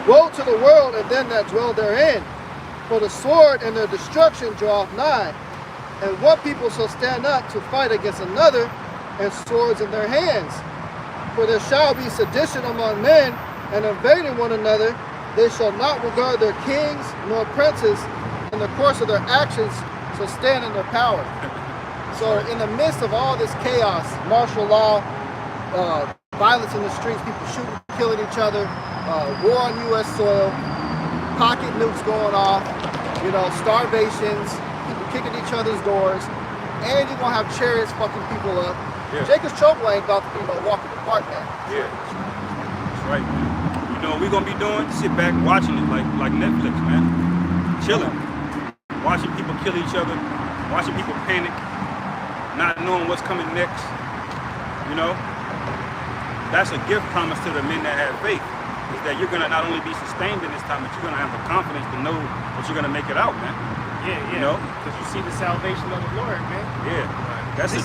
woe to the world and them that dwell therein, for the sword and their destruction draweth nigh. And what people shall stand up to fight against another, and swords in their hands? For there shall be sedition among men, and invading one another. They shall not regard their kings nor princes, and the course of their actions shall stand in their power. So in the midst of all this chaos, martial law, violence in the streets, people shooting, killing each other, war on U.S. soil, pocket nukes going off, you know, starvations, people kicking each other's doors, and you're gonna have chariots fucking people up. Yeah. Jacob's Trouble ain't about to be no walk in the park, man. Yeah. That's right, man. You know what we're gonna be doing? Sit back watching it like Netflix, man. Chilling. Watching people kill each other, watching people panic, not knowing what's coming next. You know? That's a gift promise to the men that have faith. Is that you're gonna not only be sustained in this time, but you're gonna have the confidence to know that you're gonna make it out, man. Yeah. You know? Because you see the salvation of the Lord, man. Yeah. That's it.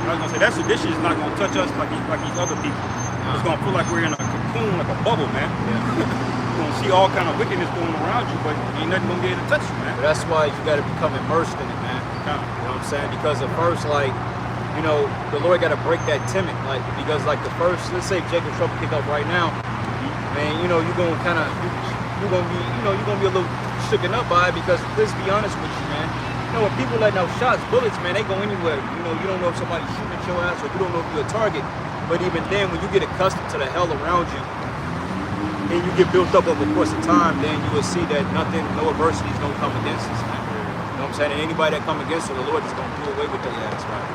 I was gonna say that sedition is not gonna touch us like these other people. It's gonna feel like we're in a cocoon, like a bubble, man. You're gonna see all kind of wickedness going around you, but ain't nothing gonna be able to touch you, man. But that's why you got to become immersed in it, man. You know what I'm saying? Because at first, like, you know, the Lord got to break that timid, like, because like the first, let's say Jacob's Trouble kick up right now, man, you know, you're gonna kind of, you're gonna be a little shooken up by it, because let's be honest with you, man. You know, when people letting out shots, bullets, man, they go anywhere. You know, you don't know if somebody's shooting at your ass or you don't know if you're a target. But even then, when you get accustomed to the hell around you and you get built up over the course of time, then you will see that nothing, no adversity is going to come against us, man. You know what I'm saying? And anybody that come against us, the Lord is going to do away with their ass, right?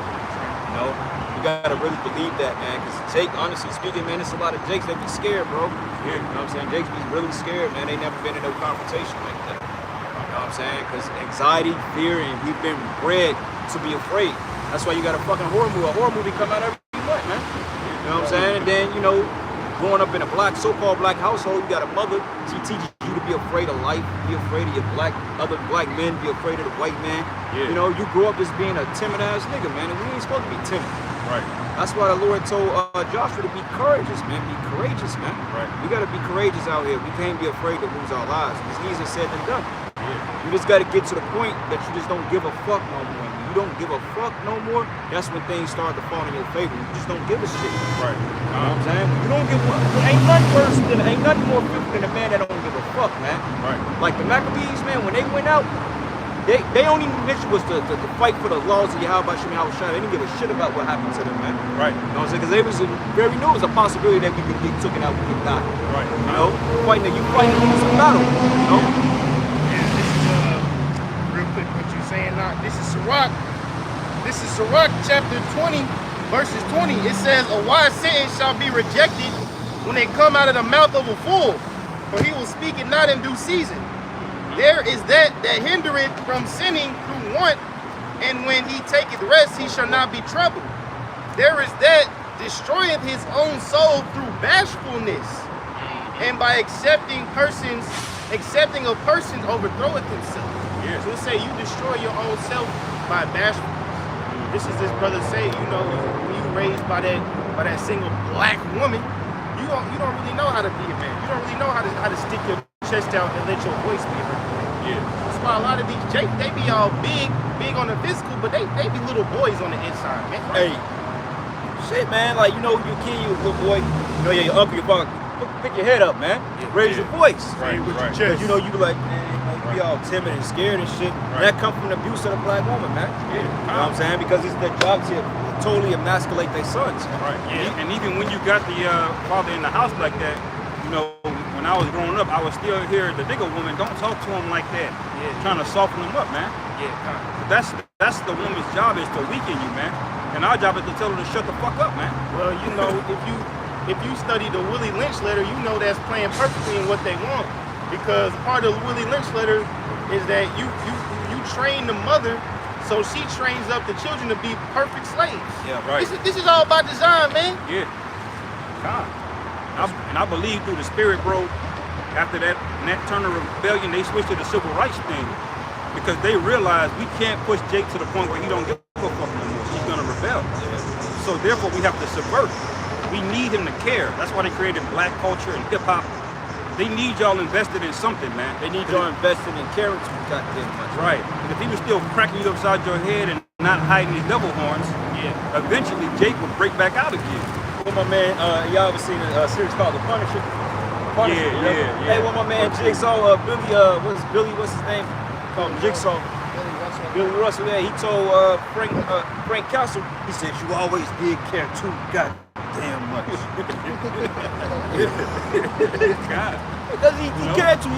You know? You got to really believe that, man. Because Jake, honestly speaking, man, it's a lot of Jakes that be scared, bro. You know what I'm saying? Jakes be really scared, man. They never been in no confrontation like that. You know what I'm saying? Because anxiety, fear, and we've been bred to be afraid. That's why you got a fucking horror movie. A horror movie come out every month, man. You know what I'm saying? And then, you know, growing up in a black, so-called black household, you got a mother. She teaches you to be afraid of life, be afraid of your other black men, be afraid of the white man. Yeah. You know, you grow up just being a timid-ass nigga, man, and we ain't supposed to be timid. Right. That's why the Lord told Joshua to be courageous, man. Be courageous, man. Right. We got to be courageous out here. We can't be afraid to lose our lives. It's easier said than done. Yeah. You just got to get to the point that you just don't give a fuck no more. When you don't give a fuck no more, that's when things start to fall in your favor. You just don't give a shit. Right. You know what I'm saying? When you don't give a fuck, ain't nothing more fearful than a man that don't give a fuck, man. Right. Like the Maccabees, man, when they went out, they only mission was to fight for the laws of Yahweh Shem Yahushua. They didn't give a shit about what happened to them, man. Right. You know what I'm saying? Because they was very knew it was a possibility that we could get taken out, we could die. Right. You know, you fighting to lose a battle. You know. Yeah, this is real quick what you're saying now. This is Sirach. This is Sirach chapter 20, verses 20. It says, "A wise sentence shall be rejected when they come out of the mouth of a fool, for he will speak it not in due season. There is that hindereth from sinning through want, and when he taketh rest, he shall not be troubled. There is that destroyeth his own soul through bashfulness, and by accepting of persons overthroweth himself." Yeah. So it say you destroy your own self by bashfulness. This is this brother say, you know, when you raised by that single black woman, you don't really know how to be a man. You don't really know how to stick your chest out and let your voice be heard. Yeah. That's why a lot of these Jakes, they be all big on the physical, but they be little boys on the inside, man. Hey, shit, man. Like, you know, you kid, you a little boy. You know, your uncle, your father, pick your head up, man. Yeah, raise your voice. Right, with your chest. You know, you be like, man, you be all timid and scared and shit. Right. And that come from the abuse of the black woman, man. Yeah. You know what I'm saying? Because it's their job to totally emasculate their sons. Right. Yeah. And even when you got the father in the house like that, you know, when I was growing up, I was still hear the nigga woman, don't talk to him like that. Yeah. Trying to soften him up, man. Yeah. But that's the woman's job, is to weaken you, man. And our job is to tell her to shut the fuck up, man. Well, you know, if you study the Willie Lynch letter, you know that's playing perfectly in what they want. Because part of the Willie Lynch letter is that you train the mother so she trains up the children to be perfect slaves. Yeah, right. This is all about design, man. Yeah. And I believe through the spirit, bro, after that Turner rebellion, they switched to the civil rights thing. Because they realized we can't push Jake to the point where he don't give a fuck no more. He's gonna rebel. So therefore we have to subvert. We need him to care. That's why they created black culture and hip hop. They need y'all invested in something, man. They need y'all invested in character, goddamn much. Right. And if he was still cracking you upside your head and not hiding his devil horns, eventually Jake would break back out again. Well, my man, y'all ever seen a series called The Punisher? Yeah. Hey, well, my man Jigsaw, Billy, what's his name? Called Jigsaw. Billy Russell, yeah, he told Frank Castle, he said, "You always did care too goddamn much." God. Because he cared to.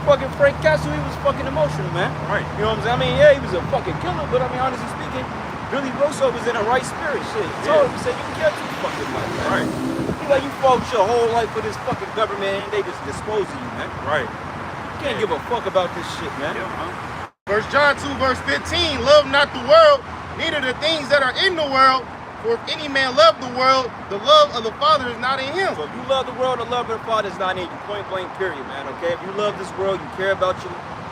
Fucking Frank Castle, he was fucking emotional, man. Right. You know what I'm saying? I mean, yeah, he was a fucking killer, but I mean, honestly speaking, Billy Russell was in a right spirit, shit. He told him, he said, "You care too fucking much, man." Right. He like, you fought your whole life for this fucking government and they just dispose of you, man. Right. You can't give a fuck about this shit, man. First John 2, verse 15, "Love not the world, neither the things that are in the world. For if any man love the world, the love of the Father is not in him." So if you love the world, the love of the Father is not in you. Point blank, period, man, okay? If you love this world, you care about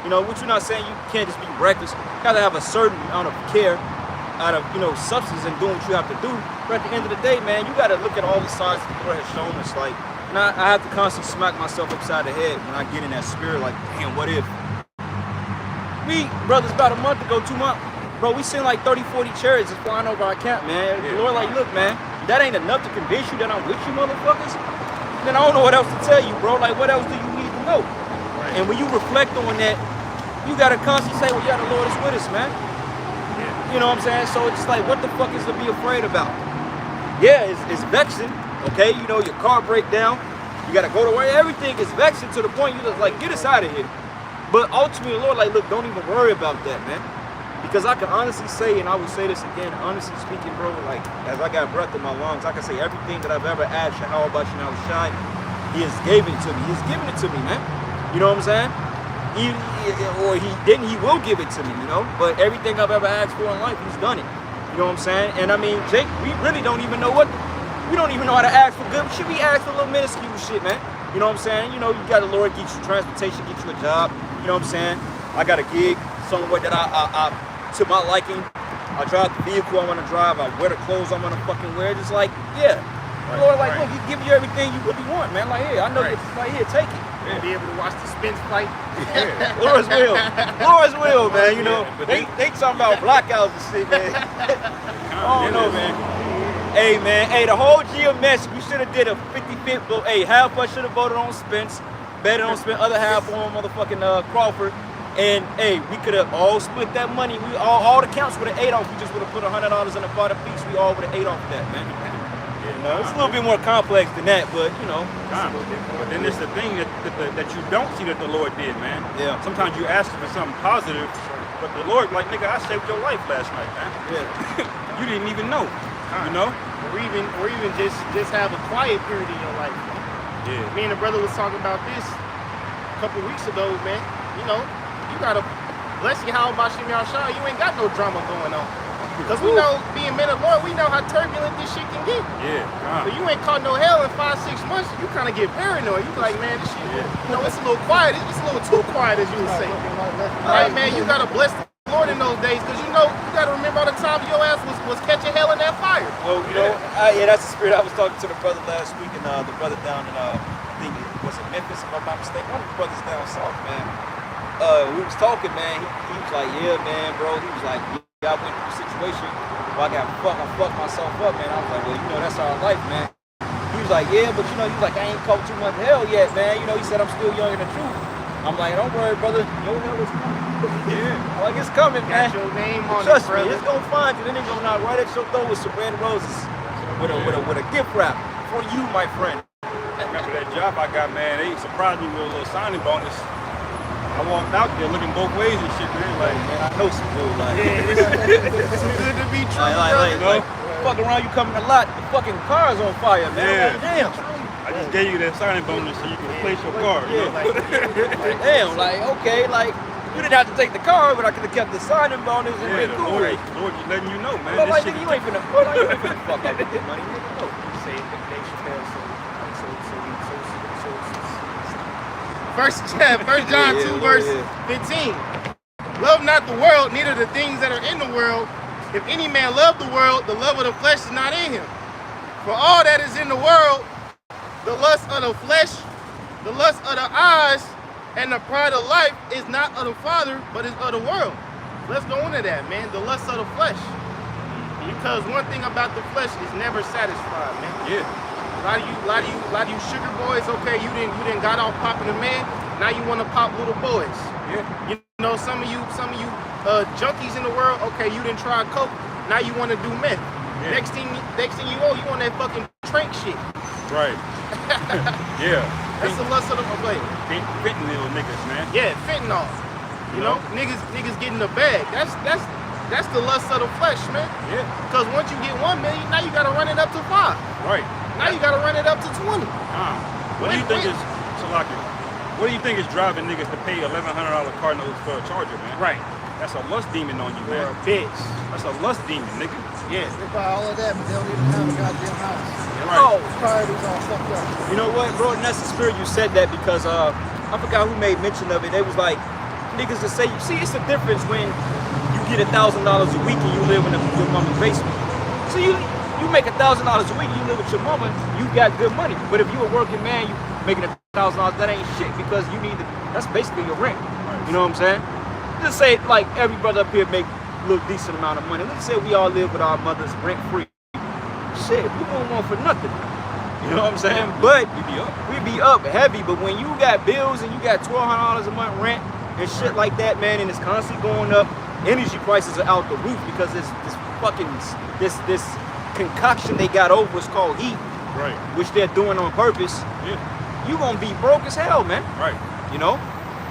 you know, what you're not saying, you can't just be reckless. You gotta have a certain amount of care out of, you know, substance and doing what you have to do. But at the end of the day, man, you gotta look at all the sides that the Lord has shown us. Like, and I have to constantly smack myself upside the head when I get in that spirit, like, damn, what if? We, brothers, about a month ago, 2 months, bro, we seen like 30, 40 chariots just flying over our camp, man. The Lord like, look, man, that ain't enough to convince you that I'm with you, motherfuckers. Then I don't know what else to tell you, bro. Like, what else do you need to know? Right. And when you reflect on that, you gotta constantly say, well, yeah, the Lord is with us, man. Yeah. You know what I'm saying? So it's like, what the fuck is to be afraid about? Yeah, it's vexing, okay? You know, your car break down, you gotta go to work, everything is vexing to the point you just like, get us out of here. But ultimately, the Lord, like, look, don't even worry about that, man. Because I can honestly say, and I will say this again, honestly speaking, bro, like, as I got breath in my lungs, I can say everything that I've ever asked Yahweh Bashim Shai, he has given it to me. He's given it to me, man. You know what I'm saying? He will give it to me, you know? But everything I've ever asked for in life, he's done it. You know what I'm saying? And I mean, Jake, we really don't even know we don't even know how to ask for good. Should we ask for little minuscule shit, man? You know what I'm saying? You know, you got the Lord get you transportation, get you a job. You know what I'm saying? I got a gig somewhere that I to my liking. I drive the vehicle I want to drive. I wear the clothes I want to fucking wear. Just like, yeah. Right, Lord, like, right. look, he give you everything you really want, man. Like, here, I know Right. you're like, here, take it. And be able to watch the Spence fight. Yeah. Lord's will. Lord's will, man. You know, Yeah, but they talking about blackouts and shit, man. I don't know, man. Hey, man. Hey, the whole GMS, we should have did a 50-50 vote. Hey, half of us should have voted on Spence, betted on Spence, other half on motherfucking Crawford. And hey, we could have all split that money. We all the counts would have ate off. We just would have put $100 in the pot apiece. We all would have ate off of that, man. You know, it's a little bit more complex than that, but you know. But then it's the thing that you don't see that the Lord did, man. Yeah. Sometimes you ask for something positive, but the Lord, like, nigga, I saved your life last night, man. Yeah. You didn't even know, you know? Or even just have a quiet period in your life. Yeah. Me and the brother was talking about this a couple weeks ago, man. You know, you gotta bless you how about Shimei Shah. You ain't got no drama going on. Because we know, being men of Lord, we know how turbulent this shit can get. Yeah. So you ain't caught no hell in 5-6 months, you kind of get paranoid. You be like, man, this shit, you know, it's a little quiet. It's a little too quiet, as you would say. Right, man, you gotta bless the Lord in those days, because you know, you gotta remember all the time your ass was catching hell in that fire. Well, you know, yeah, that's the spirit. I was talking to the brother last week, and the brother down in, I think it was in Memphis, if I'm not mistaken. One of the brothers down south, man. We was talking, man. He was like, yeah, man, bro. He was like, yeah, I went through a situation where I fucked myself up, man. I was like, well, you know, that's our life, man. He was like, yeah, but you know, he was like, I ain't caught too much hell yet, man. You know, he said, I'm still young in the truth. I'm like, don't worry, brother. Your hell is coming. Yeah. Like, it's coming, man. Got your name on Trust it, me, brother. it's gonna find you. Then it's gonna knock right at your door with some red roses. With a gift wrap for you, my friend. Remember that job I got, man? They surprised me with a little signing bonus. I walked out there looking both ways and shit, man. Like, Man, I know some dude like It's too good to be true, brother. like, fuck around, you come in a lot, the fucking car's on fire, man. Yeah. Like, damn. I just gave you that signing bonus so you can replace your car. You know? Like, damn, like, okay, like, you didn't have to take the car, but I could have kept the signing bonus and Yeah, been the cool. Lord just letting you know, man. But like, This nigga, shit you ain't finna fuck up with this money, nigga. No. Say it, Dave Chappelle, First John 2, verse 15. Love not the world, neither the things that are in the world. If any man love the world, the love of the flesh is not in him. For all that is in the world, the lust of the flesh, the lust of the eyes, and the pride of life is not of the Father, but is of the world. Let's go into that, man. The lust of the flesh. Because one thing about the flesh is never satisfied, man. Yeah. A lot of you sugar boys, okay, you didn't got off popping a man, now you want to pop little boys. Yeah. You know, some of you junkies in the world, okay, you didn't try coke, now you want to do meth. Yeah. Next thing you want that fucking trank shit. Right. Yeah. That's the lust of the play. Fentanyl niggas, man. Yeah, fentanyl. You know, niggas getting the bag. That's the lust of the flesh, man. Yeah. Because once you get 1 million, now you gotta run it up to 5. Right. Now you gotta run it up to 20. What do you think is, Salaki, what do you think is driving niggas to pay $1,100 car notes for a Charger, man? Right. That's a lust demon on you, Or man. a bitch. That's a lust demon, nigga. Yeah. They buy all of that, but they don't even have a goddamn house. Right. Oh, Priorities all fucked up. you know what, bro? And that's the spirit you said that because I forgot who made mention of it. They was like, niggas to say, see, it's the difference when you get $1,000 a week and you live in your mama's basement. So you make $1,000 a week, you live with your mama, you got good money. But if you a working man, you making $1,000, that ain't shit because you need that's basically your rent. You know what I'm saying? Just say like every brother up here make a little decent amount of money. Let's say we all live with our mothers rent free. Shit, we won't want for nothing. You know what I'm saying? But we be up heavy. But when you got bills and you got $1,200 a month rent, and shit like that, man, and it's constantly going up. Energy prices are out the roof because this fucking this concoction they got over is called heat, Right. which they're doing on purpose. Yeah. You gonna be broke as hell, man. Right. You know?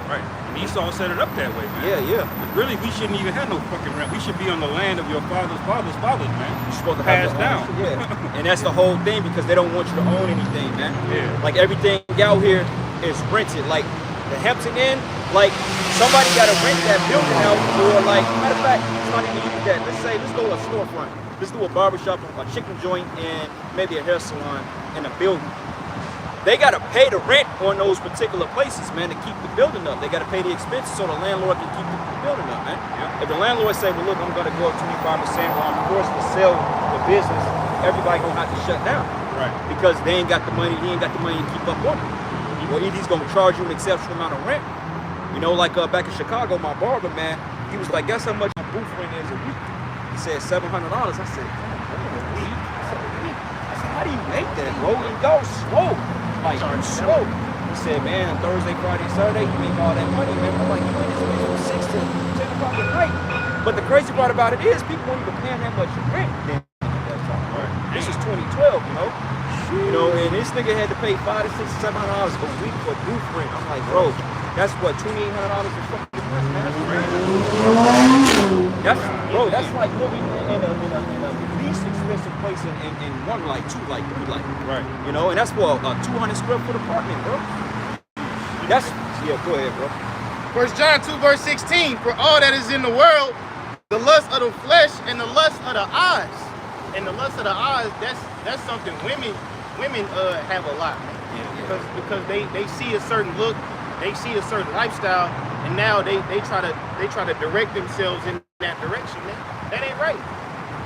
Right. And Esau set it up that way, man. Yeah, yeah. But really, we shouldn't even have no fucking rent. We should be on the land of your father's father's fathers, man. You're supposed to Pass have down. Yeah. And that's the whole thing because they don't want you to own anything, man. Yeah. Like everything out here is rented. Like the Hampton Inn, like somebody got to rent that building out for like, matter of fact, it's not even use that. Let's go to a storefront. Let's do a barbershop, a chicken joint, and maybe a hair salon in a building. They got to pay the rent on those particular places, man, to keep the building up. They got to pay the expenses so the landlord can keep the building up, man. Yeah. If the landlord say, well, look, I'm going to go up 25% or I'm forced to sell the business, everybody going to have to shut down. Right. Because they ain't got the money, he ain't got the money to keep up on it. Or either he's gonna charge you an exceptional amount of rent. You know, like back in Chicago, my barber, man, he was like, guess how much my booth rent is a week? He said $700. I said, damn, a week? I said, how do you make that, bro? And go slow. Like, slow. He said, man, Thursday, Friday, Saturday, you make all that money, man. I'm like, you in this bitch from 6 to 10 o'clock at night. But the crazy part about it is people weren't even paying that much rent then. This is 2012, you know? You know, and this nigga had to pay $500 to $600, $700 a week for booth rent. I'm like, bro, that's what, $2,800 a fucking month, man. That's like living in a least expensive place in one light, two light, three light. Right. You know, and that's what a 200 square foot apartment, bro. That's, yeah, go ahead, bro. 1 John 2 verse 16, for all that is in the world, the lust of the flesh and the lust of the eyes. And the lust of the eyes, that's something women have a lot, man. Because they see a certain look, they see a certain lifestyle, and now they try to direct themselves in that direction, man. That ain't right.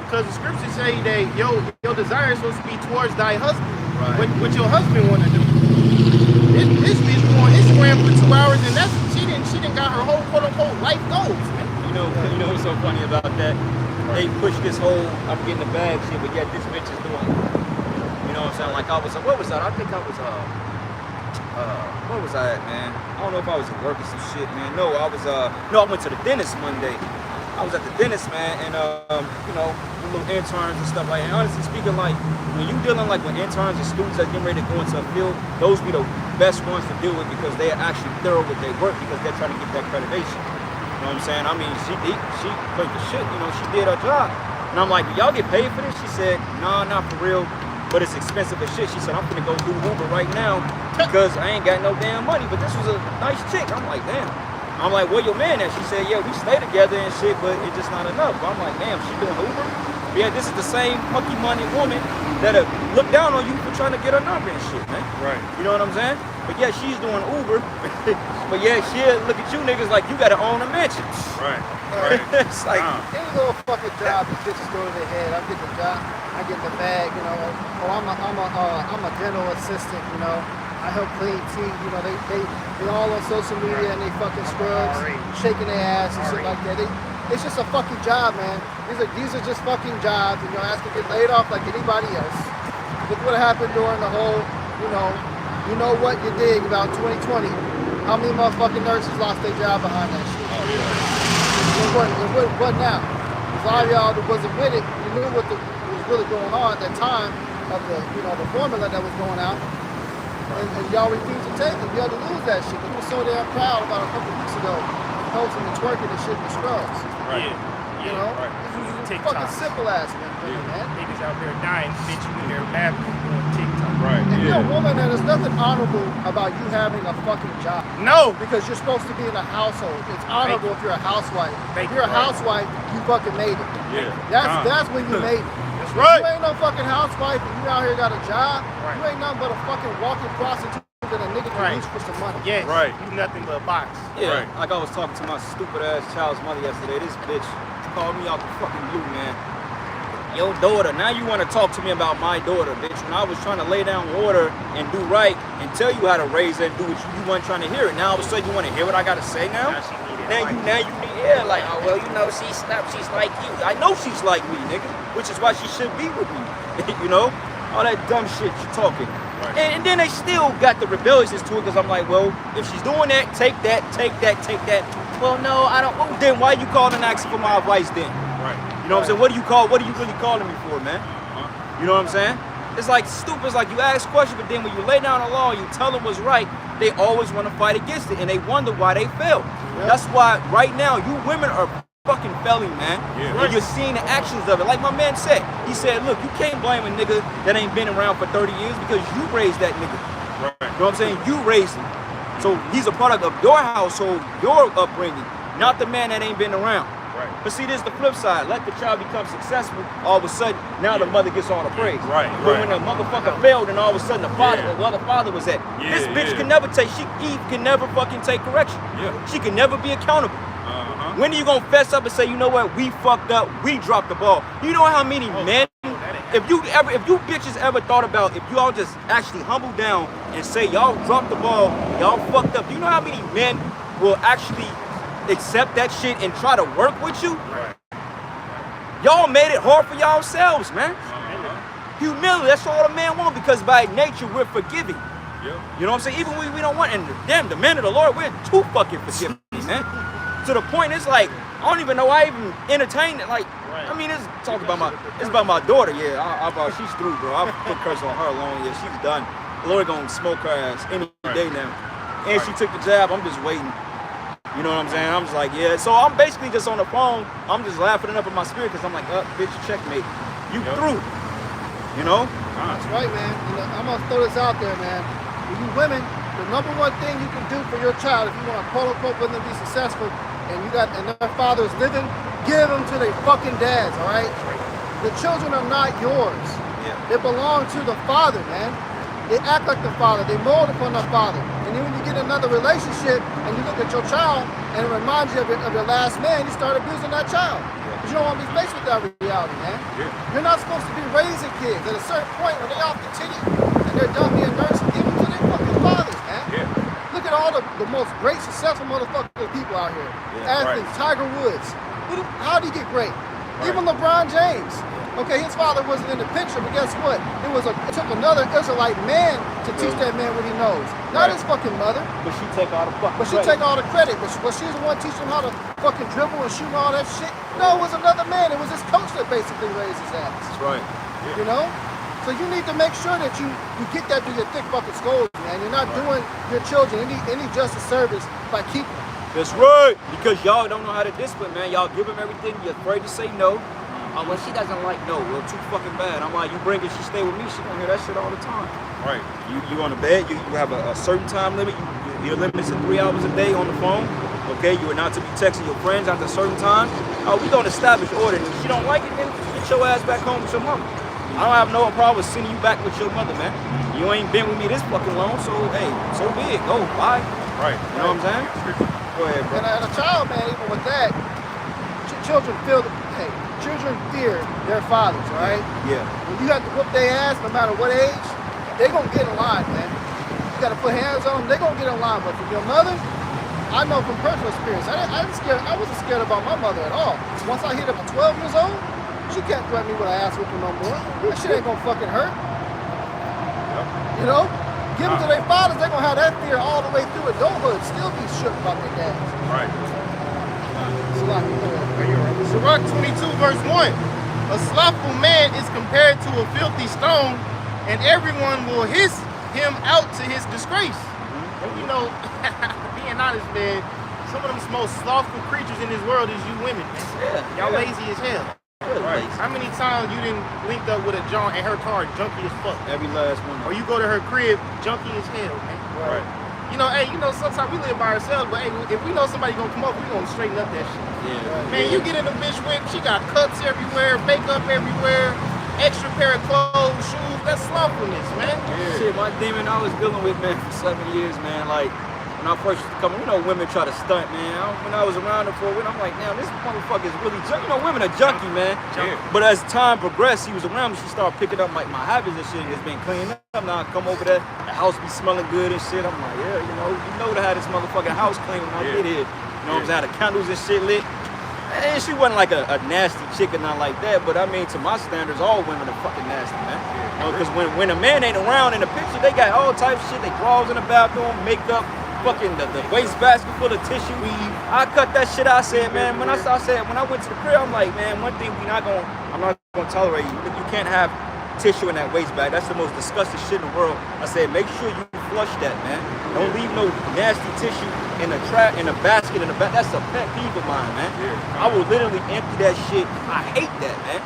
Because the scriptures say that your desire is supposed to be towards thy husband. Right. What your husband want to do. This bitch go on Instagram for 2 hours, and she didn't got her whole quote unquote life goals, man. You know what's so funny about that? They push this whole I'm getting the bag shit, but yet this bitch is doing, you know what I'm saying? Like what was that? I think I was where was I at, man? I don't know if I was at work or some shit, man. No, I went to the dentist Monday. I was at the dentist, man, and you know, little interns and stuff like that. And honestly speaking, like when you dealing like with interns and students that getting ready to go into a field, those be the best ones to deal with because they are actually thorough with their work because they're trying to get that accreditation. You know what I'm saying? I mean, she played the shit, you know, she did her job. And I'm like, do y'all get paid for this? She said, nah, not for real, but it's expensive as shit. She said, I'm gonna go do Uber right now because I ain't got no damn money, but this was a nice chick. I'm like, damn. I'm like, where your man at? She said, yeah, we stay together and shit, but it's just not enough. But I'm like, damn, she doing Uber? Yeah, this is the same monkey money woman that'll look down on you for trying to get her number and shit, man. Right. You know what I'm saying? But yeah, she's doing Uber. But yeah, she'll look at you niggas like you gotta own a mansion. Right. Right. It's like, Any little fucking job these bitches go to their head. I get the job, I get the bag, you know. Oh, I'm a dental assistant, you know. I help clean teeth, you know. They all on social media and they fucking scrubs, shaking their ass and shit like that. It's just a fucking job, man. These are just fucking jobs, and your ass can get laid off like anybody else. Look what happened during the whole, you know what you dig about 2020. How many motherfucking nurses lost their job behind that shit? Oh, yeah. It wasn't now. Because a lot of y'all that wasn't with it, you knew what was really going on at that time of the formula that was going out. And y'all refused to take it. Y'all to lose that shit. We were so damn proud about a couple weeks ago, posting and twerking and shit in the scrubs. Right. You know? Right. This is TikTok. fucking simple ass man. Niggas out there dying, bitching in their bathroom doing TikTok. Right. If you're a Yeah. woman, there's nothing honorable about you having a fucking job. No. Because you're supposed to be in a household. It's honorable if you're a housewife. Thank If you're a you. housewife, you fucking made it. Yeah. That's when you made it. That's You right. ain't no fucking housewife and you out here got a job. Right. You ain't nothing but a fucking walking prostitute that a nigga can Right. use for some money. Yes. Right. You nothing but a box. yeah, Right. like I was talking to my stupid ass child's mother yesterday. This bitch called me out the fucking blue, man. Your daughter, now you want to talk to me about my daughter, bitch. When I was trying to lay down order and do right and tell you how to raise her and do what you weren't trying to hear it. Now all of a sudden you want to hear what I got to say now? Now she need it. Now you need, yeah, like, oh, well, you know, she's like you. I know she's like me, nigga, which is why she should be with me, you know? all that dumb shit you talking. Right. And then they still got the rebelliousness to it because I'm like, well, if she's doing that, take that. Well, no, I don't. Well, then why you calling and asking for my advice then? Right. You know what I'm saying? What are you really calling me for, man? You know what I'm saying? It's like stupid. It's like you ask questions, but then when you lay down the law and you tell them what's right, they always want to fight against it, and they wonder why they fail. Yeah. That's why right now you women are fucking failing, man. Yeah. And you're seeing the actions of it. Like my man said, he said, look, you can't blame a nigga that ain't been around for 30 years because you raised that nigga. Right. You know what I'm saying? You raised him. So he's a product of your household, your upbringing, not the man that ain't been around. Right. But see, this is the flip side. Let the child become successful, all of a sudden, now the mother gets all the praise. Right, But right. when the motherfucker failed, and all of a sudden the father, Yeah. where the father was at. Yeah, This bitch yeah. can never take, Eve can never fucking take correction. Yeah. She can never be accountable. Uh-huh. When are you gonna fess up and say, you know what, we fucked up, we dropped the ball? You know how many men, if you bitches ever thought about, if you all just actually humble down and say y'all dropped the ball, y'all fucked up, you know how many men will actually accept that shit and try to work with you? Right. Y'all made it hard for yourselves, man. Uh-huh. Humility, that's all a man want, because by nature we're forgiving. Yep. You know what I'm saying? Even we don't want, and damn, the men of the Lord, we're too fucking forgiving, man. To the point, it's like, I don't even know why I even entertain it. Like, I mean, it's about my daughter, yeah. She's through, bro. I've put curse on her long, yeah. She's done. The Lord gonna smoke her ass any day now. And she took the jab, I'm just waiting. You know what I'm saying? I'm just like, yeah. So I'm basically just on the phone. I'm just laughing it up in my spirit because I'm like, bitch, checkmate. You through. You know? That's right, man. You know, I'm gonna throw this out there, man. For you women, the number one thing you can do for your child, if you want to quote unquote let them be successful, and their father's living, give them to their fucking dads, all right? The children are not yours. Yeah. They belong to the father, man. They act like the father. They mold upon the father. And then when you get another relationship and you look at your child and it reminds you of your last man, you start abusing that child. Because you don't want to be faced with that reality, man. Yeah. You're not supposed to be raising kids. At a certain point, when they off the titty and they're done being nursed, give them to their fucking fathers, man. Yeah. Look at all the most great, successful motherfucking people out here. Yeah, Athletes, Tiger Woods. How did he get great? Right. Even LeBron James. Okay, his father wasn't in the picture, but guess what? It took another Israelite man to teach that man what he knows. Not Right. his fucking mother. But she take all the fucking But she credit. take all the credit. But she was the one teaching him how to fucking dribble and shoot and all that shit. No, it was another man. It was his coach that basically raised his ass. That's right. You know? So you need to make sure that you get that through your thick fucking skulls, man. You're not doing your children any justice service by keeping them. That's right. Because y'all don't know how to discipline, man. Y'all give them everything. You're afraid to say no. Well, she doesn't like no. Well, too fucking bad. I'm like, you bring her, she stay with me. She gonna hear that shit all the time. Right. You on the bed. You have a certain time limit. Your limit is 3 hours a day on the phone. Okay. You are not to be texting your friends after a certain time. We gonna establish order. And if she don't like it, then get your ass back home with your mother. I don't have no problem with sending you back with your mother, man. You ain't been with me this fucking long, so hey, so be it. Go, bye. Right. You know what I'm saying? Go ahead, bro. And a child, man, even with that, children fear their fathers, all right? Yeah. When you have to whoop their ass, no matter what age, they gonna get in line, man. You gotta put hands on them, they gonna get in line. But from your mother, I know from personal experience, I wasn't scared about my mother at all. Once I hit about 12 years old, she can't threaten me with an ass whooping no more. That shit ain't gonna fucking hurt. You know? Give them to their fathers, they gonna have that fear all the way through adulthood, still be shook about their dads. Right. It's like, Sirach 22 verse 1. A slothful man is compared to a filthy stone, and everyone will hiss him out to his disgrace. And we know, being honest, man, some of them most slothful creatures in this world is you women, man. Yeah. Y'all lazy as hell. Right. How many times you didn't link up with a John and her car junky as fuck? Every last one. Or you go to her crib junky as hell, man. Right. You know, hey, sometimes we live by ourselves, but hey, if we know somebody gonna come up, we gonna straighten up that shit. Yeah. Man, you get in a bitch with, she got cuts everywhere, makeup everywhere, extra pair of clothes, shoes. That's slothfulness, man. Shit, my demon I was dealing with, man, for 7 years, man. Like, when I first come, women try to stunt, man. When I was around her for a while, I'm like, damn, this motherfucker is really junky. Women are junky, man. Yeah. But as time progressed, he was around me, she started picking up like my habits and shit. It's been cleaned up. Now I come over there, the house be smelling good and shit. I'm like, yeah, you know to have this motherfucking house clean when I get here. You know what I'm saying? The candles and shit lit. And she wasn't like a nasty chick or nothing like that, but I mean, to my standards, all women are fucking nasty, man. Because when a man ain't around in the picture, they got all types of shit. They drawers in the bathroom, makeup, fucking the wastebasket full of tissue. I cut that shit out. I said, man, when I went to the crib, I'm like, man, one thing I'm not gonna tolerate you. You can't have tissue in that waste bag. That's the most disgusting shit in the world. I said, make sure you flush that, man. Don't leave no nasty tissue in a basket in the back. That's a pet peeve of mine, man. I will literally empty that shit. I hate that, man.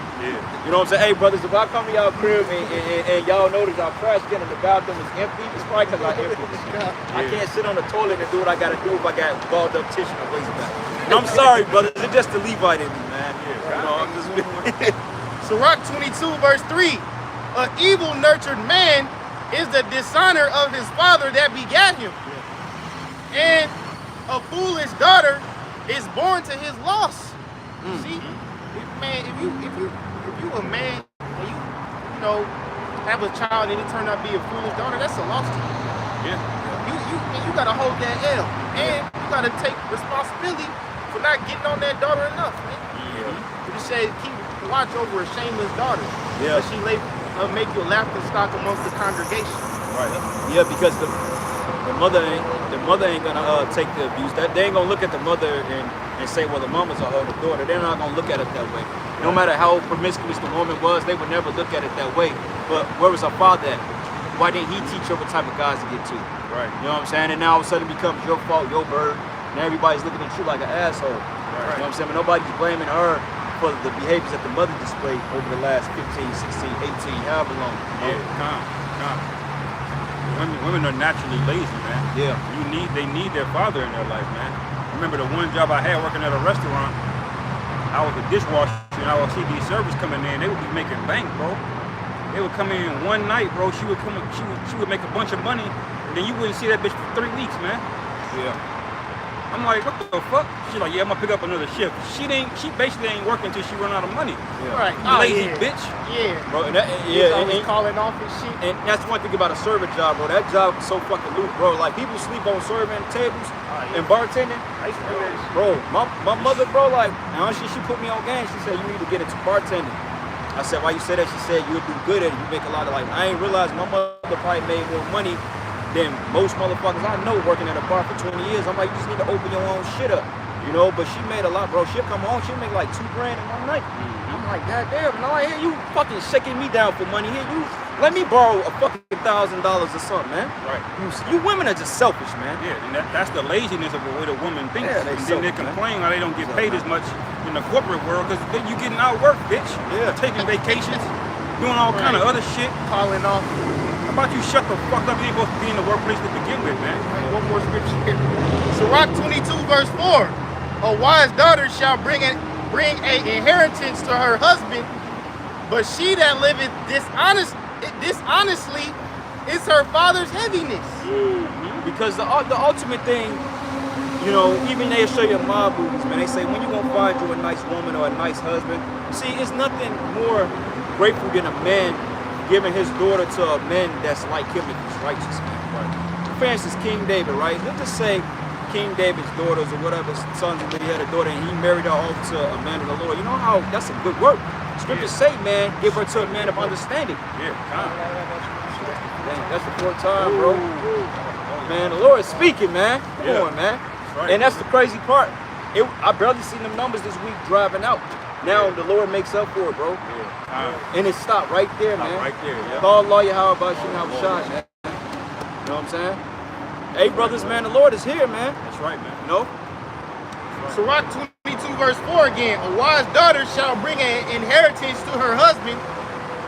You know what I'm saying? Hey, brothers, if I come to y'all crib and y'all notice y'all trash can in the bathroom is empty, it's probably because I emptied it. I can't sit on the toilet and do what I gotta do if I got balled up tissue in the waste bag. And I'm sorry, brothers. It's just the Levite in me, man. You know, I'm just Sirach 22 verse 3. An evil nurtured man is the dishonor of his father that begat him. And a foolish daughter is born to his loss. See, if you a man and you know have a child and it turned out to be a foolish daughter, that's a loss to you. You gotta hold that L, and you gotta take responsibility for not getting on that daughter enough, man. You say keep watch over a shameless daughter. But she make you a laughing stock amongst the congregation. Right. Yeah, because the mother ain't gonna take the abuse. That they ain't gonna look at the mother and say, well, the mama's a the daughter. They're not gonna look at it that way. No matter how promiscuous the woman was, they would never look at it that way. But where was her father at? Why didn't he teach her what type of guys to get to? Right. You know what I'm saying? And now all of a sudden it becomes your fault, your bird, and everybody's looking at you like an asshole. Right. You know what I'm saying? But nobody's blaming her for the behaviors that the mother displayed over the last 15, 16, 18, however long. Women are naturally lazy, man. Yeah. They need their father in their life, man. I remember the one job I had working at a restaurant, I was a dishwasher and I would see these servers coming in, they would be making bank, bro. They would come in one night, bro, she would make a bunch of money, and then you wouldn't see that bitch for 3 weeks, man. Yeah. I'm like, what the fuck? She's like, yeah, I'm gonna pick up another shift. She basically ain't working until she run out of money. Yeah. Right. Lazy bitch. Yeah. Bro, And calling off and shit. And that's one thing about a server job, bro. That job is so fucking loose, bro. Like, people sleep on serving tables and bartending. I used to do that shit. Bro, my mother, bro, like, now she put me on game. She said, you need to get into bartending. I said, why you say that? She said, you would do good at it. You make a lot of, like, I ain't realized my mother probably made more money than most motherfuckers I know working at a bar for 20 years. I'm like, you just need to open your own shit up, you know? But she made a lot, bro. She'll come home, she'll make like $2 grand in one night. I'm like, goddamn. And I'm like, hey, you fucking shaking me down for money here. You let me borrow a fucking $1,000 or something, man. Right. You women are just selfish, man. Yeah, and that's the laziness of the way the woman thinks. Yeah, and then they complain why they don't get paid as much in the corporate world because you getting out of work, bitch. Yeah. Taking vacations, doing all kind of other shit. Calling off. How about you shut the fuck up? You ain't supposed to be in the workplace to begin with, man. One more scripture here. Sirach 22 verse 4. A wise daughter shall bring an inheritance to her husband, but she that liveth dishonestly is her father's heaviness. Because the ultimate thing, you know, even they show you mob movies, man. They say when you gonna find you a nice woman or a nice husband. See, it's nothing more grateful than a man giving his daughter to a man that's like him and he's righteous, man. Right. For instance, King David, right? Let's just say King David's daughters or whatever sons, when he had a daughter and he married her off to a man of the Lord. You know how that's a good work. Scriptures say, man, give her to a man of understanding. Yeah, That's the fourth time, bro. Man, the Lord is speaking, man. Come on, man. Right. And that's the crazy part. I barely seen them numbers this week driving out. Now the Lord makes up for it, bro. And it stopped right there, man. Right there, yeah. Call lawyer, how about you have a shot, man? You know what I'm saying? Hey, brothers, man, the Lord is here, man. That's right, man. You know? Sirach 22 verse 4 again. A wise daughter shall bring an inheritance to her husband,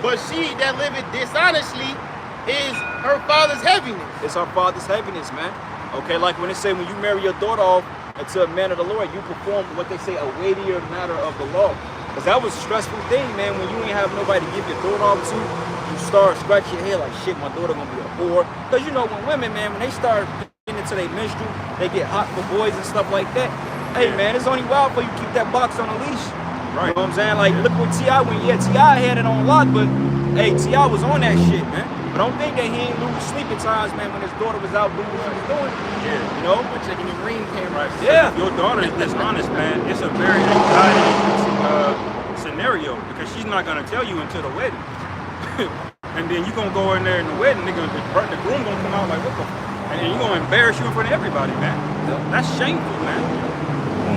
but she that liveth dishonestly is her father's heaviness. It's our father's heaviness, man. Okay, like when they say when you marry your daughter off to a man of the Lord, you perform what they say a weightier matter of the law. Because that was a stressful thing, man, when you ain't have nobody to give your daughter off to. You start scratching your head like, shit, my daughter gonna be a whore. Because you know, when women, man, when they start getting into their menstrual, they get hot for boys and stuff like that. Hey, man, it's only wild for you keep that box on a leash. Right. You know what I'm saying? Like, look what T.I. when, yeah, T.I. had it on lock, but, hey, T.I. was on that shit, man. But don't think that he ain't lose sleep at times, man, when his daughter was out doing what she was doing. Yeah. You know? Checking your ring cameras. Yeah. If your daughter is dishonest, man, it's a very anxiety scenario because she's not gonna tell you until the wedding. And then you gonna go in there in the wedding, nigga, the groom gonna come out like, what the f-? And then you gonna embarrass you in front of everybody, man. That's shameful, man.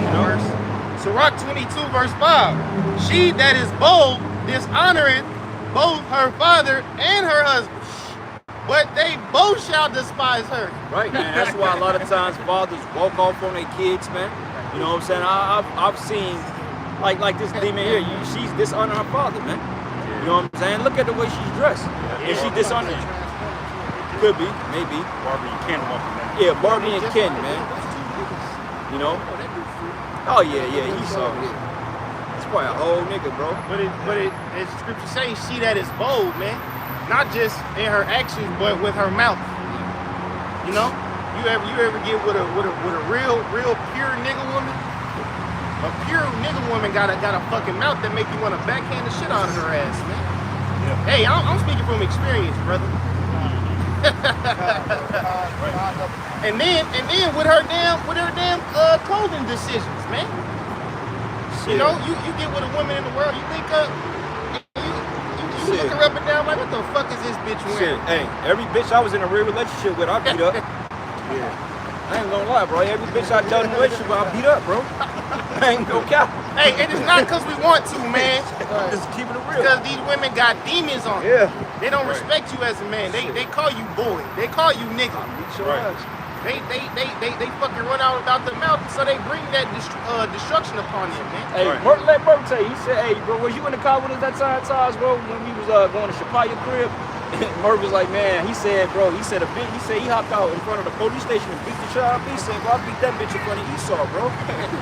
You know? Sirach 22 verse 5. She that is bold dishonoreth both her father and her husband, but they both shall despise her. Right, man. That's why a lot of times fathers walk off on their kids, man. You know what I'm saying? I've seen like this demon here. She's dishonoring her father, man. You know what I'm saying? Look at the way she's dressed. And she dishonoring. Could be, maybe. Barbie and Ken walking down. Yeah, Barbie and Ken, man. You know? Oh yeah, he saw it. It's probably a whole nigga, bro. But as the scripture says, she that is bold, man, not just in her actions, but with her mouth. You know, you ever get with a real pure nigga woman? A pure nigga woman got a fucking mouth that make you want to backhand the shit out of her ass, man. Yeah. Hey, I'm speaking from experience, brother. And then with her damn clothing decisions, man. You know, you get with a woman in the world, you think you look her up and down like, what the fuck is this bitch wearing? Shit, hey, every bitch I was in a real relationship with, I beat up. Yeah. I ain't gonna lie, bro. Every bitch I dealt in a relationship with, I beat up, bro. I ain't no cap. Hey, and it's not because we want to, man. Just keep it real. Because these women got demons on them. Yeah. They don't respect you as a man. They call you boy. They call you nigga. Right. They fucking run out about the mouth, so they bring that destruction upon them, man. Hey, Right. let Bert tell you, he said, hey, bro, was you in the car with us that time, Taj, bro, when we was going to Shapaya crib? Murph was like, man, he said he hopped out in front of the police station and beat the child up. He said, bro, I beat that bitch in front of Esau, bro.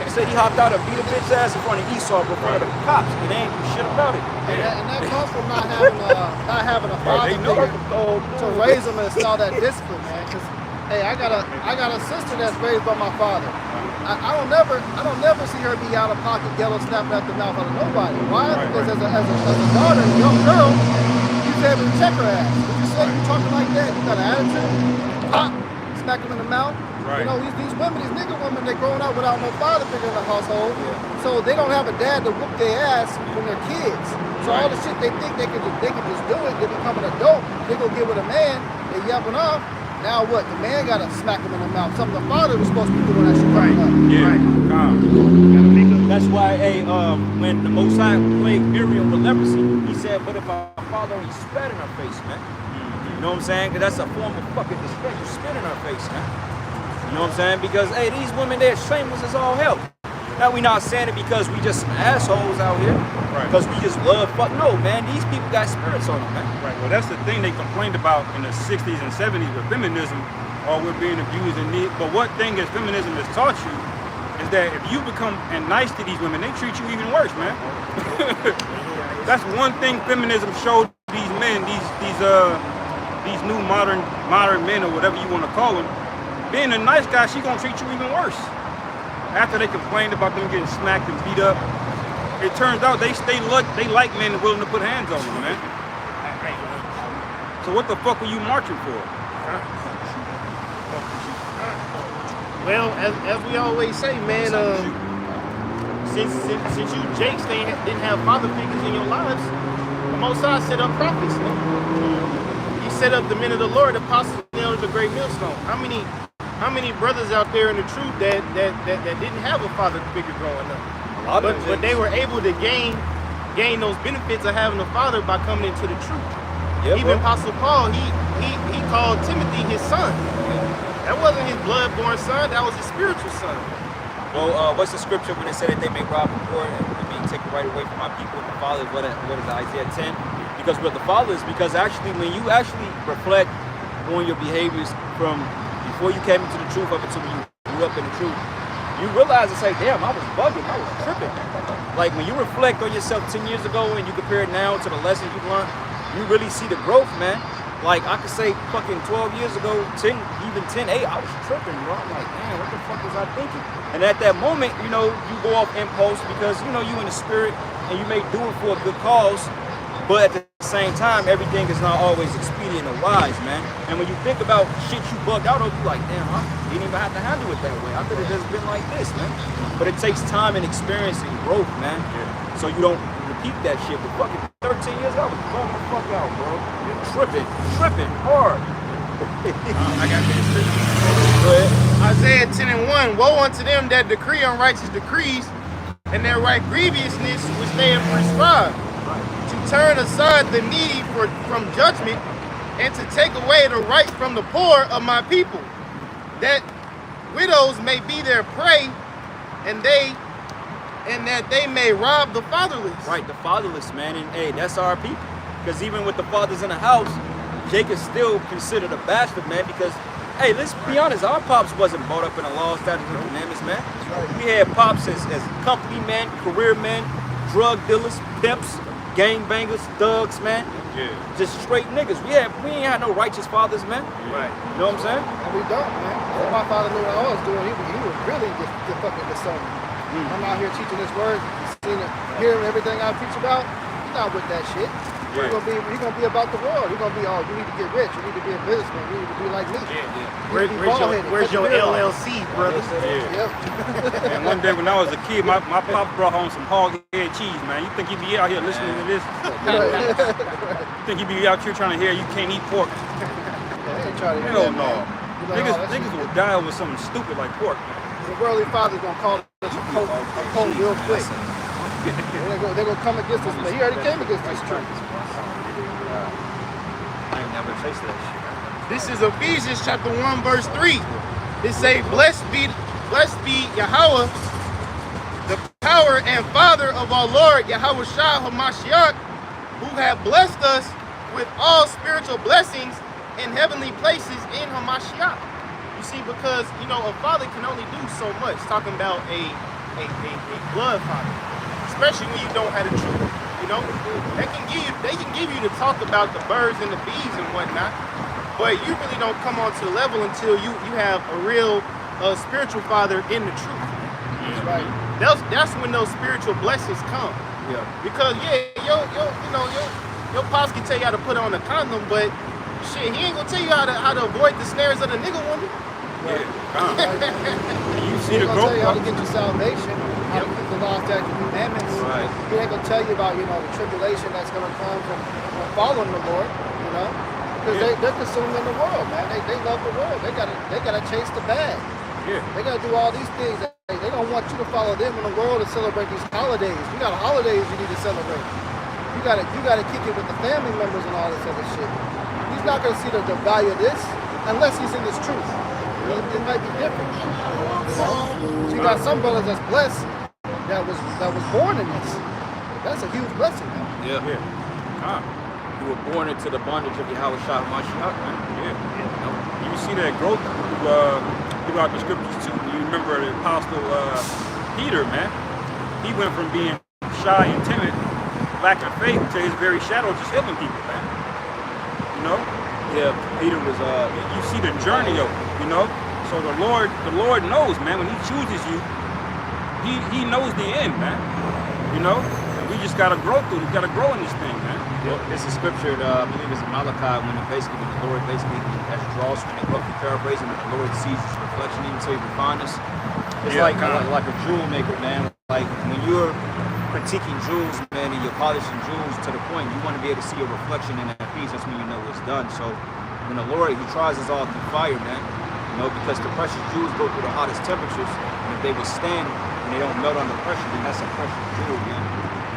He said he hopped out and beat a bitch ass in front of Esau, bro, in front of the cops, and they ain't do shit about it. And that comes from not having a father They know figure to raise them and install that discipline, man. Because hey, I got a sister that's raised by my father. I don't never see her be out of pocket, yellow, snapping at the mouth out of nobody. Why? Because as a daughter, a young girl, you able to check her ass. If you say you talking like that, you got an attitude, pop, smack them in the mouth. Right. You know, these women, these nigga women, they growing up without no father figure in the household. So they don't have a dad to whoop their ass when they're kids. So all the shit they think they can just do it, they become an adult, they go get with a man, they yapping off. Now what? The man gotta smack him in the mouth. Something the father was supposed to be doing that shit growing up. Yeah. That's why, when the Most High plagued Miriam with leprosy, he said, but if our father only spat in her face, man. You know what I'm saying? Because that's a form of fucking disrespect. You spit in her face, man. You know what I'm saying? Because, hey, these women, they're shameless as all hell. Now, we not saying it because we just some assholes out here. Right. Because we just love fuck. No, man, these people got spirits on them, man. Right. Well, that's the thing they complained about in the 60s and 70s with feminism, or we're being abused and need. But what thing is feminism has taught you is that if you become and nice to these women, they treat you even worse, man. That's one thing feminism showed these men, these new modern men or whatever you want to call them. Being a nice guy, she gonna treat you even worse. After they complained about them getting smacked and beat up, it turns out they like men willing to put hands on them, man. So what the fuck were you marching for? Well, as we always say, man, since you Jakes didn't have father figures in your lives, the Most High set up prophets, man. He set up the men of the Lord, the apostles, nailed the great millstone. How many brothers out there in the truth that didn't have a father figure growing up? But they were able to gain those benefits of having a father by coming into the truth. Yeah, Even bro. Apostle Paul, he called Timothy his son. That wasn't his blood-born son, that was his spiritual son. Well, what's the scripture when it said that they may rob the poor and being taken right away from my people? The father, what is it, Isaiah 10? Because what the father is, because actually when you actually reflect on your behaviors from before you came into the truth up until you grew up in the truth, you realize it's like, damn, I was bugging, I was tripping. Like when you reflect on yourself 10 years ago and you compare it now to the lessons you've learned, you really see the growth, man. Like I could say fucking 12 years ago, 10, even 10, 8, I was tripping, bro. I'm like, damn, what the fuck was I thinking? And at that moment, you know, you go off impulse because, you know, you in the spirit and you may do it for a good cause. But at the same time, everything is not always expedient or wise, man. And when you think about shit you bugged out on, you like, damn, I didn't even have to handle it that way. I could have just been like this, man. But it takes time and experience and growth, man. Yeah. So you don't repeat that shit. But fucking 13 years ago, I was bugging the fuck out, bro. Tripping hard. I got this. Go ahead. Isaiah 10:1, woe unto them that decree unrighteous decrees, and that write grievousness which they have prescribed, to turn aside the needy from judgment, and to take away the right from the poor of my people, that widows may be their prey, and that they may rob the fatherless. Right, the fatherless, man. And hey, that's our people. Because even with the fathers in the house, Jacob's still considered a bastard, man, because hey, let's be honest, our pops wasn't brought up in the law, statutes, and commandments, man. We had pops as company men, career men, drug dealers, pimps, gangbangers, thugs, man. Yeah. Just straight niggas. We ain't had no righteous fathers, man. Right. You know what I'm saying? And we don't, man. If my father knew what I was doing, he would really get fucking discerning. I'm out here teaching this word, hearing everything I preach about. He's not with that shit. Right. He's gonna be about the world. He's gonna be, oh, you need to get rich. You need to be a businessman. You need to be like me. Where's your LLC, brother? Yeah. Yep. And one day when I was a kid, my pop brought home some hog head cheese, man. You think he'd be out here listening to this? You think he'd be out here trying to hear you can't eat pork? I ain't trying to hear Hell that, no. man. You know, Niggas will die over something stupid like pork. the worldly father's gonna call us a cold real quick. They're gonna come against us, but he already came against this truth. I ain't never tasted that shit. This is Ephesians chapter 1, verse 3. It say, blessed be Yahweh, the power and Father of our Lord Yahweh Shah HaMashiach, who have blessed us with all spiritual blessings in heavenly places in HaMashiach. You see, because a father can only do so much. Talking about a blood father, especially when you don't have the truth. They can give you the talk about the birds and the bees and whatnot, but you really don't come onto the level until you have a real spiritual father in the truth. That's right. That's when those spiritual blessings come. Yeah. Because your pops can tell you how to put on a condom, but shit, he ain't gonna tell you how to avoid the snares of the nigga woman. Yeah. You see He's the gonna tell you how to growth. get your salvation, how to keep the law, statutes, and commandments. Right. He ain't gonna tell you about the tribulation that's gonna come from following the Lord. Because they're consumed in the world, man. They love the world. They gotta chase the bag. Yeah. They gotta do all these things. They don't want you to follow them in the world and celebrate these holidays. You got holidays you need to celebrate. You gotta kick it with the family members and all this other shit. He's not gonna see the value of this unless he's in this truth. It might be different. So you got some brothers that's blessed that was born in this. That's a huge blessing, man. Yeah. Huh. You were born into the bondage of Yahweh Shah HaMashiach, man. Yeah. You see that growth throughout the scriptures too. You remember the apostle Peter, man. He went from being shy and timid, lack of faith, to his very shadow just healing people, man. Yeah, Peter was You see the journey of it, So the Lord knows, man. When He chooses you, He knows the end, man. And we just gotta grow through. We gotta grow in this thing, man. Well, this is scripture, I believe it's in Malachi, when the Lord basically, as draws from the roughly paraphrasing, when the Lord sees his reflection in until he refines us. It's Yeah, like a jewel maker, man. Like when you're critiquing jewels, man, and you're polishing jewels to the point you want to be able to see a reflection in that piece. That's when you know it's done. So when the Lord, He tries us all through fire, man. Because the precious jewels go through the hottest temperatures, and if they withstand and they don't melt under pressure, then that's a precious jewel, man.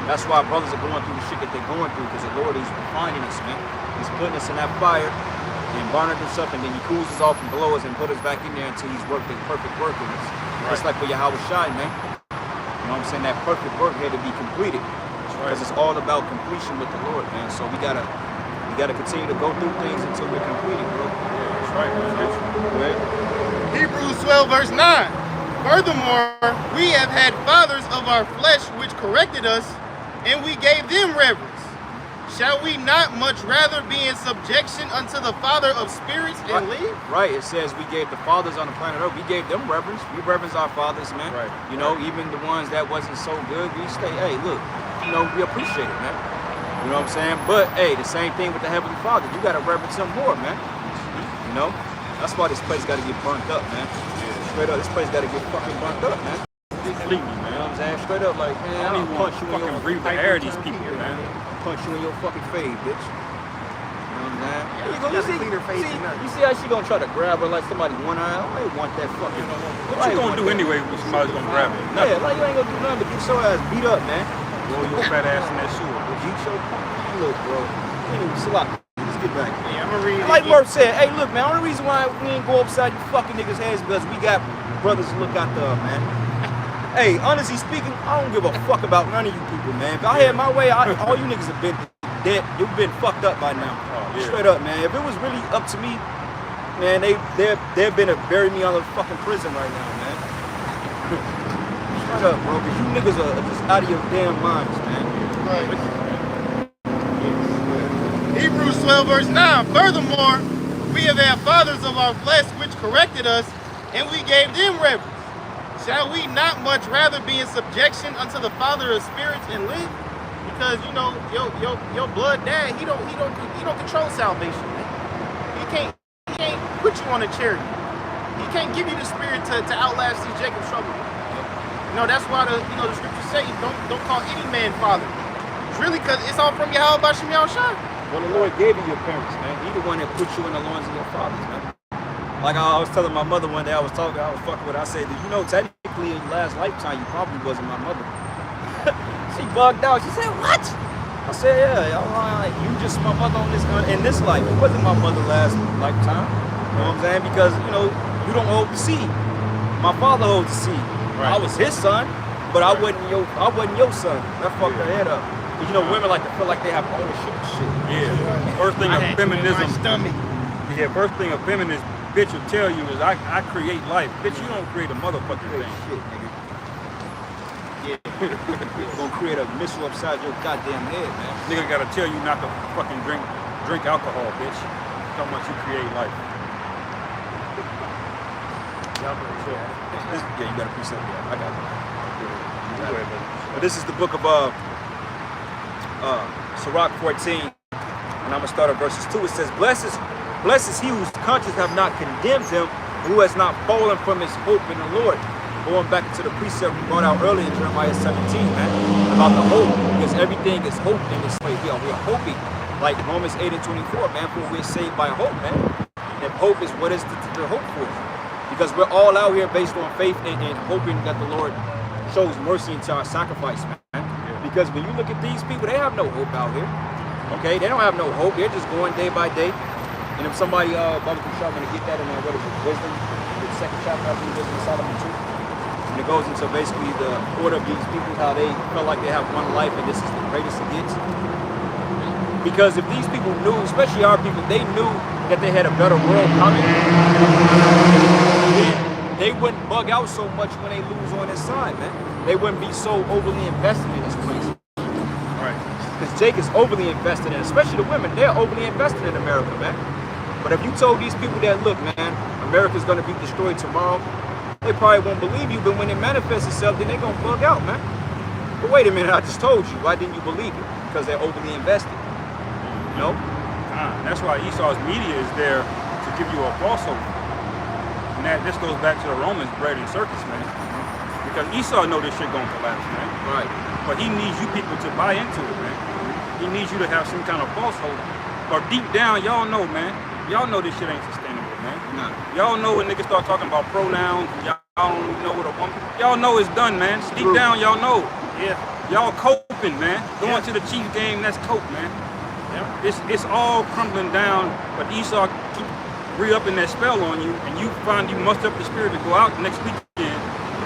That's why brothers are going through the shit that they're going through, because the Lord is refining us, man. He's putting us in that fire and burning us up, and then He cools us off and blows us and put us back in there until He's worked His perfect work in us. Right. Just like with Yahweh Shai, man. You know what I'm saying? That perfect work had to be completed. Because it's all about completion with the Lord, man. So we gotta continue to go through things until we're completed, bro. That's right. Right? Hebrews 12, verse 9. Furthermore, we have had fathers of our flesh which corrected us, and we gave them reverence. Shall we not much rather be in subjection unto the Father of spirits and live? Right. It says we gave the fathers on the planet Earth, we gave them reverence. We reverence our fathers, man. Right. Even the ones that wasn't so good, we stay, hey, look, we appreciate it, man. You know what I'm saying? But hey, the same thing with the Heavenly Father. You gotta reverence him more, man. You know? That's why this place gotta get burnt up, man. Straight up, this place gotta get fucking burnt up, man. Completely, You know man. what I'm saying? Straight up, like, man, I don't even punch you in fucking your breathe the air of these people, man. Punch you in your fucking face, bitch. You know what I'm saying? Yeah, You she got a cleaner face than nothing. you see how she gonna try to grab her like somebody one eye? I ain't want that fucking. What you gonna do anyway when somebody's gonna grab it? Yeah, like you ain't gonna do nothing but get your ass beat up, man. Roll your fat ass in that sewer. Beat your look, bro. Anyway, Salak, let's get back. Yeah, I'm gonna read Like it. Murph said, hey, look, man, only reason why we ain't go upside you fucking niggas' heads because we got brothers to look after, man. Hey, honestly speaking, I don't give a fuck about none of you people, man. If I had my way, all you niggas have been dead. You've been fucked up by now. Oh, yeah. Straight up, man. If it was really up to me, man, they've been to bury me on the fucking prison right now, man. Straight up, bro, because you niggas are just out of your damn minds, man. Hebrews 12 verse 9. Furthermore, we have had fathers of our flesh which corrected us, and we gave them reverence. Shall we not much rather be in subjection unto the Father of spirits and live? Because you know your blood dad, he don't control salvation, man. He can't put you on a chariot. He can't give you the spirit to outlast these Jacob's trouble. You know, that's why the scriptures say don't call any man father. It's really because it's all from Yahweh Bashim Yahushua. Well, the Lord gave you your parents, man. He the one that put you in the loins of your fathers, man. Like I was telling my mother one day, I was fucking with her. I said, you know, technically in your last lifetime, you probably wasn't my mother. She bugged out. She said, what? I said, yeah, like, you just my mother on in this life. It wasn't my mother last lifetime. You know what I'm saying? Because, you know, you don't hold the seed. My father holds the seed. Right. I was his son, but I wasn't your son. That fucked her head up. Because, you know, women like to feel like they have ownership and shit. Yeah. First thing of feminism. Stomach. Yeah, first thing a feminist bitch will tell you is I create life. Bitch, you don't create a motherfucking Hey, thing. shit, nigga. Yeah. Gonna create a missile upside your goddamn head, man. Nigga gotta tell you not to fucking drink alcohol, bitch. How much you create life. Yeah, you got a precept. Yeah, I got it. But this is the book of Sirach 14, and I'm gonna start at verses 2. It says, Blessed is he whose conscience have not condemned him, who has not fallen from his hope in the Lord. Going back into the precept we brought out earlier in Jeremiah 17, man, about the hope, because everything is hope in this way. We are hoping, like Romans 8 and 24, man, for we're saved by hope, man. And hope is what is to hope for. Because we're all out here based on faith and hoping that the Lord shows mercy into our sacrifice, man. Because when you look at these people, they have no hope out here. Okay, they don't have no hope. They're just going day by day. And if somebody, Baba Kushar, going to get that in what is it, Wisdom, the second chapter of Wisdom of Solomon 2. And it goes into basically the order of these people, how they felt like they have one life and this is the greatest it gets. Because if these people knew, especially our people, they knew that they had a better world coming, then they wouldn't bug out so much when they lose on this side, man. They wouldn't be so overly invested in this place. Right. Because Jake is overly invested in, especially the women, they're overly invested in America, man. But if you told these people that, look, man, America's gonna be destroyed tomorrow, they probably won't believe you, but when it manifests itself, then they're gonna bug out, man. But wait a minute, I just told you, why didn't you believe it? Because they're overly invested. No? That's why Esau's media is there to give you a false hope. And this goes back to the Romans bread and circus, man. Because Esau know this shit gonna collapse, man. Right. But he needs you people to buy into it, man. He needs you to have some kind of false hope. Or deep down, y'all know, man. Y'all know this shit ain't sustainable, man. Nah. Y'all know when niggas start talking about pronouns, y'all don't know what a woman. Y'all know it's done, man. Deep True. down, y'all know. Yeah. Y'all coping, man. Going Yeah. to the Chiefs game, that's cope, man. Yeah. It's all crumbling down, but Esau keep re-upping that spell on you, and you find you muster up the spirit to go out next weekend,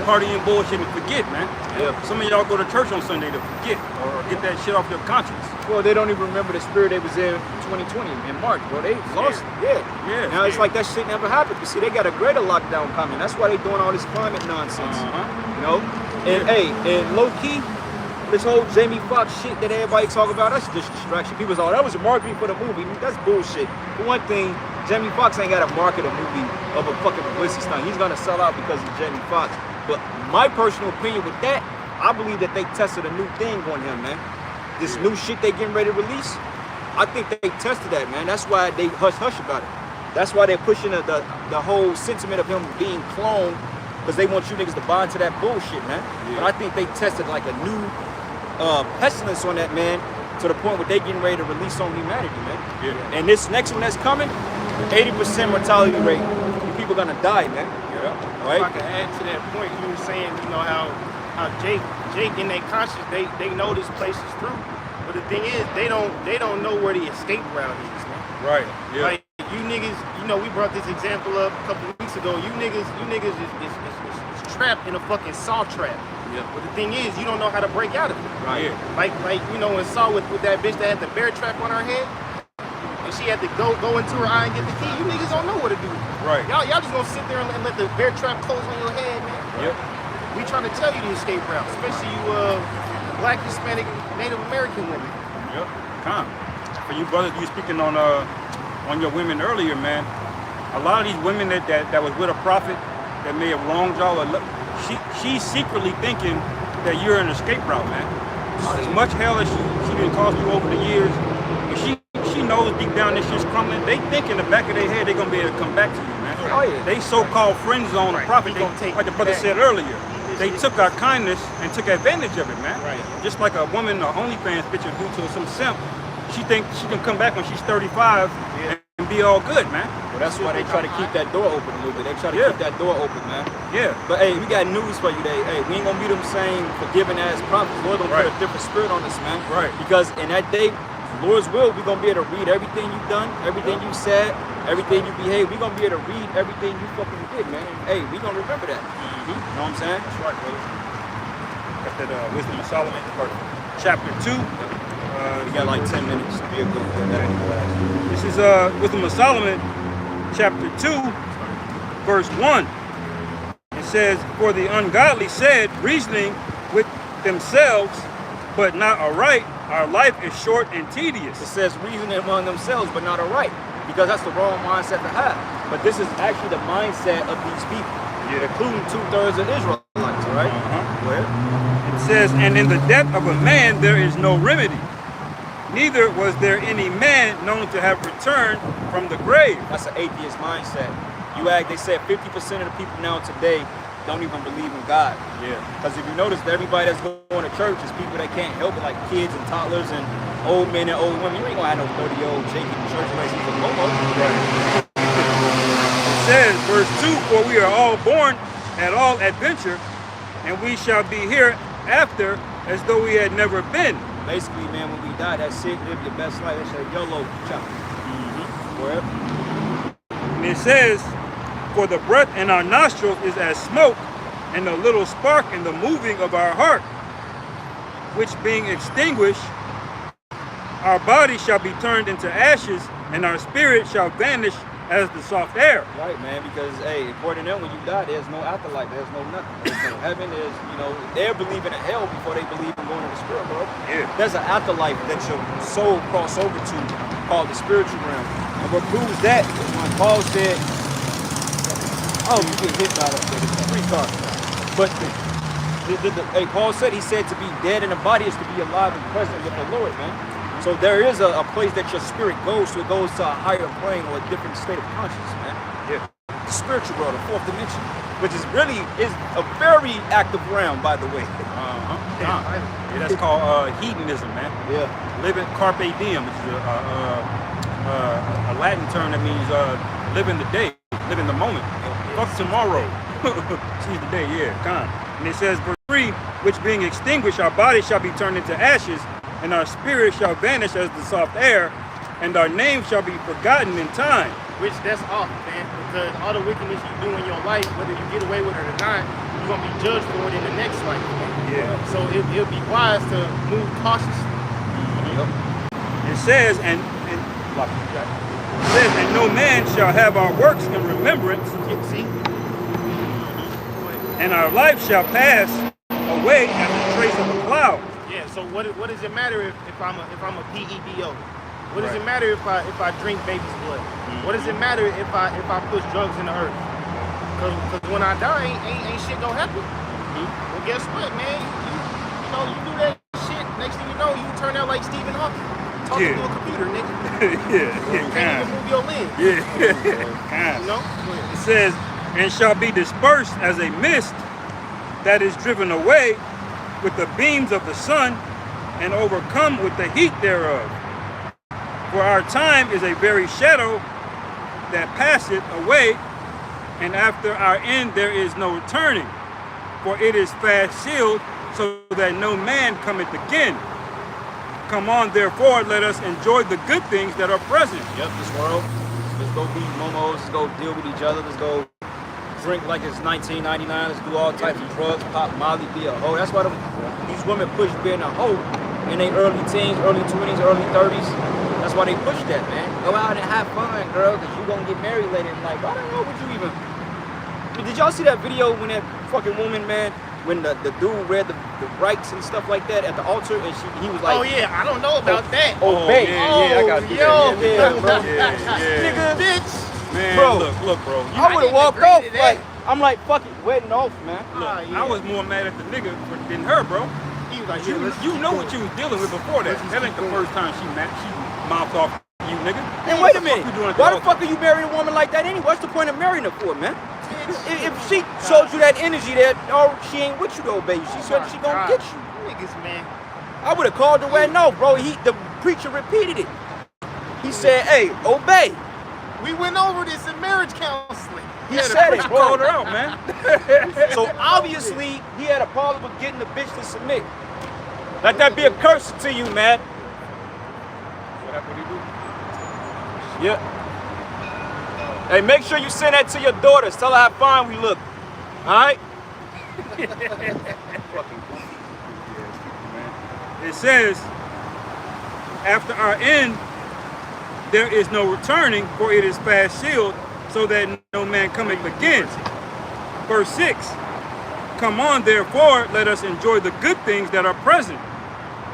party and bullshit and forget, man. Yeah. Some of y'all go to church on Sunday to forget or get that shit off your conscience. Well, they don't even remember the spirit they was in 2020 in March, bro. They lost it. Yeah. Yeah. Now it's like that shit never happened. But see, they got a greater lockdown coming. That's why they doing all this climate nonsense. You know? And hey, and low key, this whole Jamie Foxx shit that everybody talk about, that's just distraction. People say, oh, that was a marketing for the movie. That's bullshit. For one thing, Jamie Foxx ain't got to market a movie of a fucking publicity stunt. He's gonna sell out because of Jamie Foxx. But my personal opinion with that, I believe that they tested a new thing on him, man. this new shit they getting ready to release, I think they tested that, man. That's why they hush about it. That's why they're pushing the whole sentiment of him being cloned, because they want you niggas to buy into that bullshit, man. Yeah. But I think they tested like a new pestilence on that, man, to the point where they getting ready to release on humanity, man. Yeah. And this next one that's coming, 80% mortality rate. People gonna die, man. If Right? I can add to that point, you were saying, you know, how Jake in their conscience, they know this place is through. But the thing is, they don't know where the escape route is, man. Right. Yeah. Like you niggas, you know, we brought this example up a couple of weeks ago. You niggas is trapped in a fucking saw trap. Yeah. But the thing is, you don't know how to break out of it. Right. Yeah. Like you know, when Saw with that bitch that had the bear trap on her head, and she had to go into her eye and get the key. You niggas don't know what to do. Right. Y'all just gonna sit there and let the bear trap close on your head, man. Yep. We trying to tell you the escape route, especially you Black, Hispanic, Native American women. Yep. Come. For you brothers, you speaking on your women earlier, man. A lot of these women that was with a prophet that may have wronged y'all, she's secretly thinking that you're an escape route, man. As much hell as she been caused you over the years, and she knows deep down this shit's crumbling. They think in the back of their head they're gonna be able to come back to you, man. Oh, yeah. They so-called friend zone the Right. prophet. He gonna take Like the brother back. said earlier, they took our kindness and took advantage of it, man. Right. Just like a woman, an OnlyFans picture due to some simp, she thinks she can come back when she's 35 Yeah. and be all good, man. Well, that's why they try to keep that door open a little bit. They try to Yeah. keep that door open, man. Yeah. But hey, we got news for you today. Hey, we ain't gonna be them same forgiving ass prophets. Lord gonna Right. put a different spirit on us, man. Right. Because in that day, Lord's will, we gonna be able to read everything you've done, everything you said, everything you behaved. We gonna be able to read everything you fucking did, man. And, hey, we gonna remember that. You know what I'm saying? That's right, brother. Got that Wisdom of Solomon, chapter 2. We got like 10 minutes to be a good one. This is Wisdom of Solomon, chapter 2, verse 1. It says, "For the ungodly said, reasoning with themselves, but not aright, our life is short and tedious." It says reasoning among themselves, but not aright, because that's the wrong mindset to have. But this is actually the mindset of these people, including 2/3 of Israelites, right? Uh-huh. Go ahead. It says, "And in the death of a man there is no remedy, neither was there any man known to have returned from the grave." That's an atheist mindset. They said 50% of the people now today don't even believe in God. Yeah. Because if you notice, everybody that's going to church is people that can't help it, like kids and toddlers and old men and old women. You ain't gonna have no 30-year-old Jake in church unless he's a momo. Right. It says, verse 2, "For we are all born at all adventure, and we shall be here after as though we had never been." Basically, man, when we die, that's it. Live your best life. That's a YOLO chapter. Where? And it says, "For the breath in our nostrils is as smoke, and a little spark in the moving of our heart, which being extinguished, our body shall be turned into ashes, and our spirit shall vanish as the soft air." Right, man, because, hey, according to them, when you die, there's no afterlife. There's no nothing. There's no heaven. There's, they're believing in hell before they believe in going to the spirit world. Yeah. There's an afterlife that your soul cross over to called the spiritual realm. And what proves that is when Paul said, oh, you get hit by the free car. But hey, Paul said, he said to be dead in the body is to be alive and present with the Lord, man. So there is a place that your spirit goes to. It goes to a higher plane or a different state of consciousness, man. Yeah. The spiritual world, the fourth dimension, which is really a very active realm, by the way. Uh-huh. Yeah, that's called hedonism, man. Yeah. Living carpe diem, which is a Latin term that means living the day, living the moment. Fuck tomorrow. Seize the day, yeah, kind. And it says, verse 3, "Which being extinguished, our body shall be turned into ashes, and our spirit shall vanish as the soft air, and our name shall be forgotten in time." Which that's off, man, because all the wickedness you do in your life, whether you get away with it or not, you're gonna be judged for it in the next life. Yeah. So it'll be wise to move cautiously. It says, and no man shall have our works in remembrance, See? and our life shall pass away as the trace of a cloud. Yeah. So what does it matter if I'm a PEDO? What does Right. it matter if I drink baby's blood? What does it matter if I push drugs in the earth? Cause when I die, ain't shit gonna happen. Well, guess what, man? You do that shit. Next thing you know, you turn out like like Stephen Hawking. Talking Yeah. to a computer, nigga. yeah, Can't even move your lens. yeah. You know? Go ahead. It says, and shall be dispersed as a mist that is driven away with the beams of the sun and overcome with the heat thereof. For our time is a very shadow that passeth away, and after our end there is no returning. For it is fast sealed, so that no man cometh again. Come on, therefore, let us enjoy the good things that are present. Yep, this world. Let's go beat momos. Let's go deal with each other. Let's go drink like it's 1999. Let's do all types of drugs, pop Molly, be a hoe. That's why these women push being a hoe in their early teens, early 20s, early 30s. That's why they push that, man. Go out and have fun, girl, because you're going to get married later in life. I don't know what you even... Did y'all see that video when that fucking woman, man, when the dude read the rights and stuff like that at the altar, and he was like... Oh yeah, I don't know about that. Obey. yeah, I got to do yo, that. Yeah, bro. Yeah. Nigga, bitch. Man, Bro. look, bro. I would have didn't walked agree off to that. like, I'm like, fuck it, wedding off, man. Ah, yeah. I was more mad at the nigga than her, bro. He was like, You, yeah, let's you keep know going. what you was dealing with before that. That ain't the first time she mouthed off you, nigga. And wait a What minute, you doing at why the altar? fuck are you marrying a woman like that anyway? What's the point of marrying her for, man? If she showed you that energy that, oh, she ain't with you though, baby. She said she gonna get you. Niggas, man. I would have called the wedding off, bro. The preacher repeated it. He said, hey, obey. We went over this in marriage counseling. He Yeah, the said it, preacher bro. called her out, man. So obviously, he had a problem with getting the bitch to submit. Let that be a curse to you, man. What happened to you? Yeah. Hey, make sure you send that to your daughters. Tell her how fine we look. All right? It says, after our end, there is no returning, for it is fast sealed, so that no man cometh again. Verse 6, come on, therefore, let us enjoy the good things that are present,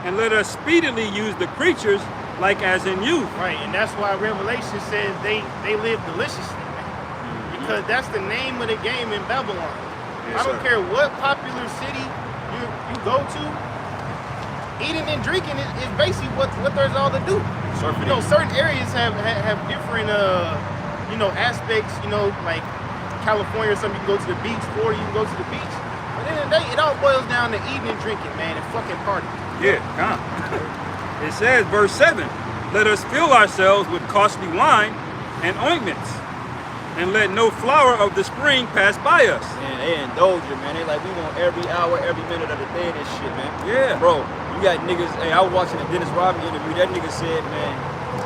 and let us speedily use the creatures like as in youth. Right, and that's why Revelation says they live deliciously, man. Because that's the name of the game in Babylon. Yes, I don't sir. care what popular city you go to, eating and drinking is basically what there's all to do. You know, certain areas have different aspects, like California or something, you can go to the beach, Florida, you can go to the beach. But at the end of the day, it all boils down to eating and drinking, man, and fucking partying. Yeah, come. It says, verse 7, let us fill ourselves with costly wine and ointments, and let no flower of the spring pass by us. Man, they indulge you, man. They like, we want every hour, every minute of the day this shit, man. Yeah. Bro, you got niggas, hey, I was watching a Dennis Rodman interview. That nigga said, man,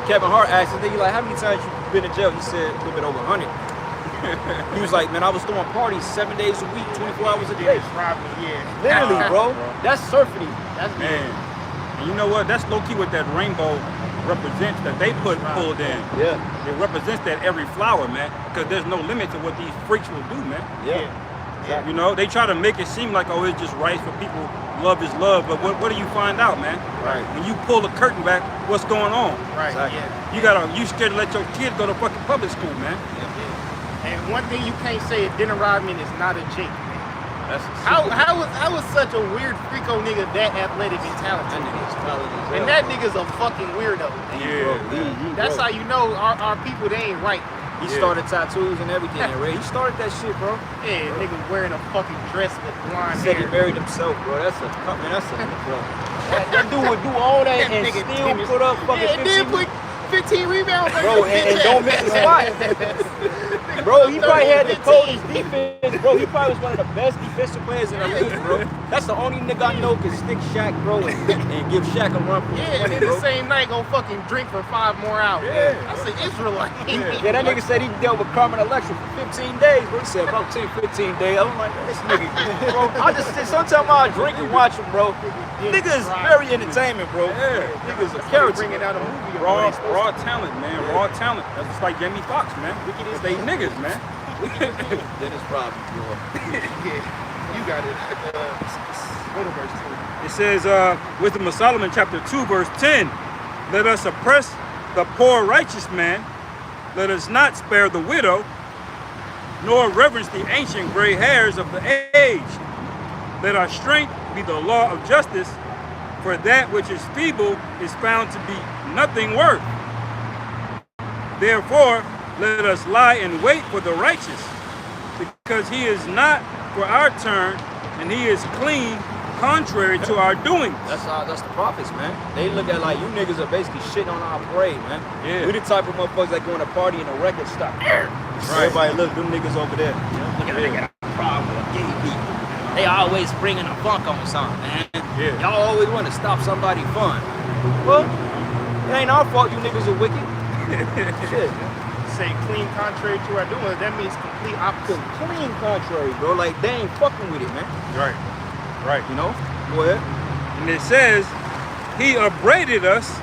Kevin Hart asked him, nigga, like, how many times you been in jail? He said, a little bit over 100. He was like, man, I was throwing parties 7 days a week, 24 hours a day. Dennis Rodman, yeah. Literally, bro. That's surfing. That's Man, and you know what? That's low-key what that rainbow represents that they pulled in. Yeah. It represents that every flower, man, because there's no limit to what these freaks will do, man. Yeah. Yeah. You know, they try to make it seem like, oh, it's just right for people. Love is love, but what do you find out, man? Right. When you pull the curtain back, what's going on? Right, Exactly. yeah. You scared to let your kids go to fucking public school, man. And one thing you can't say is Dennis Rodman is not a Jake, man. That's How was such a weird freako nigga that athletic and talented? That nigga's talented as hell. And that nigga's a fucking weirdo. Man. Yeah. That's how you know our people, they ain't right. He Yeah. started tattoos and everything, Ray. He started that shit, bro. Yeah, nigga wearing a fucking dress with blonde He said he hair. married himself, bro. That's a man. That's a bro. That dude would do all that and Nigga still Dennis- put up fucking Yeah, 15. then put 15 rebounds on Bro, your and bitch don't ass. miss the spot. Bro, he probably had the coldest defense, bro. He probably was one of the best defensive players in the league, bro. That's the only nigga I know can stick Shaq, bro, and give Shaq a run for his Yeah, and money, then bro. the same night gonna fucking drink for 5 more hours. Yeah. That's an Israelite. Yeah, that nigga said he dealt with Carmen Electra for 15 days, bro. He said about 10, 15 days. I'm like, this nigga, bro. Sometimes I drink and watch him, bro. Nigga is very entertainment, bro. Yeah. Nigga's a character. Bringing out a movie. Raw talent, man. Raw talent. That's just like Jamie Foxx, man. They niggas, man. Dennis Rodman, bro. Yeah, you got it. Go to verse 2. It says, Wisdom of Solomon, chapter 2, verse 10. Let us oppress the poor righteous man. Let us not spare the widow, nor reverence the ancient gray hairs of the age. Let our strength be the law of justice, For that which is feeble is found to be nothing worth. Therefore, let us lie in wait for the righteous, because he is not for our turn, and he is clean, contrary to our doings. That's the prophets, man. They look at like you niggas are basically shitting on our parade, man. Yeah. We the type of motherfuckers that go in a party and a record stop. Everybody look, them niggas over there. Look at they got a problem with gay people. They always bringing a funk on something, man. Yeah. Y'all always want to stop somebody fun. Well, it ain't our fault you niggas are wicked. Shit. Say clean contrary to our doing, that means complete opposite. Clean contrary, bro. Like they ain't fucking with it, man. Right. Right. You know? Go ahead. And it says, he upbraided us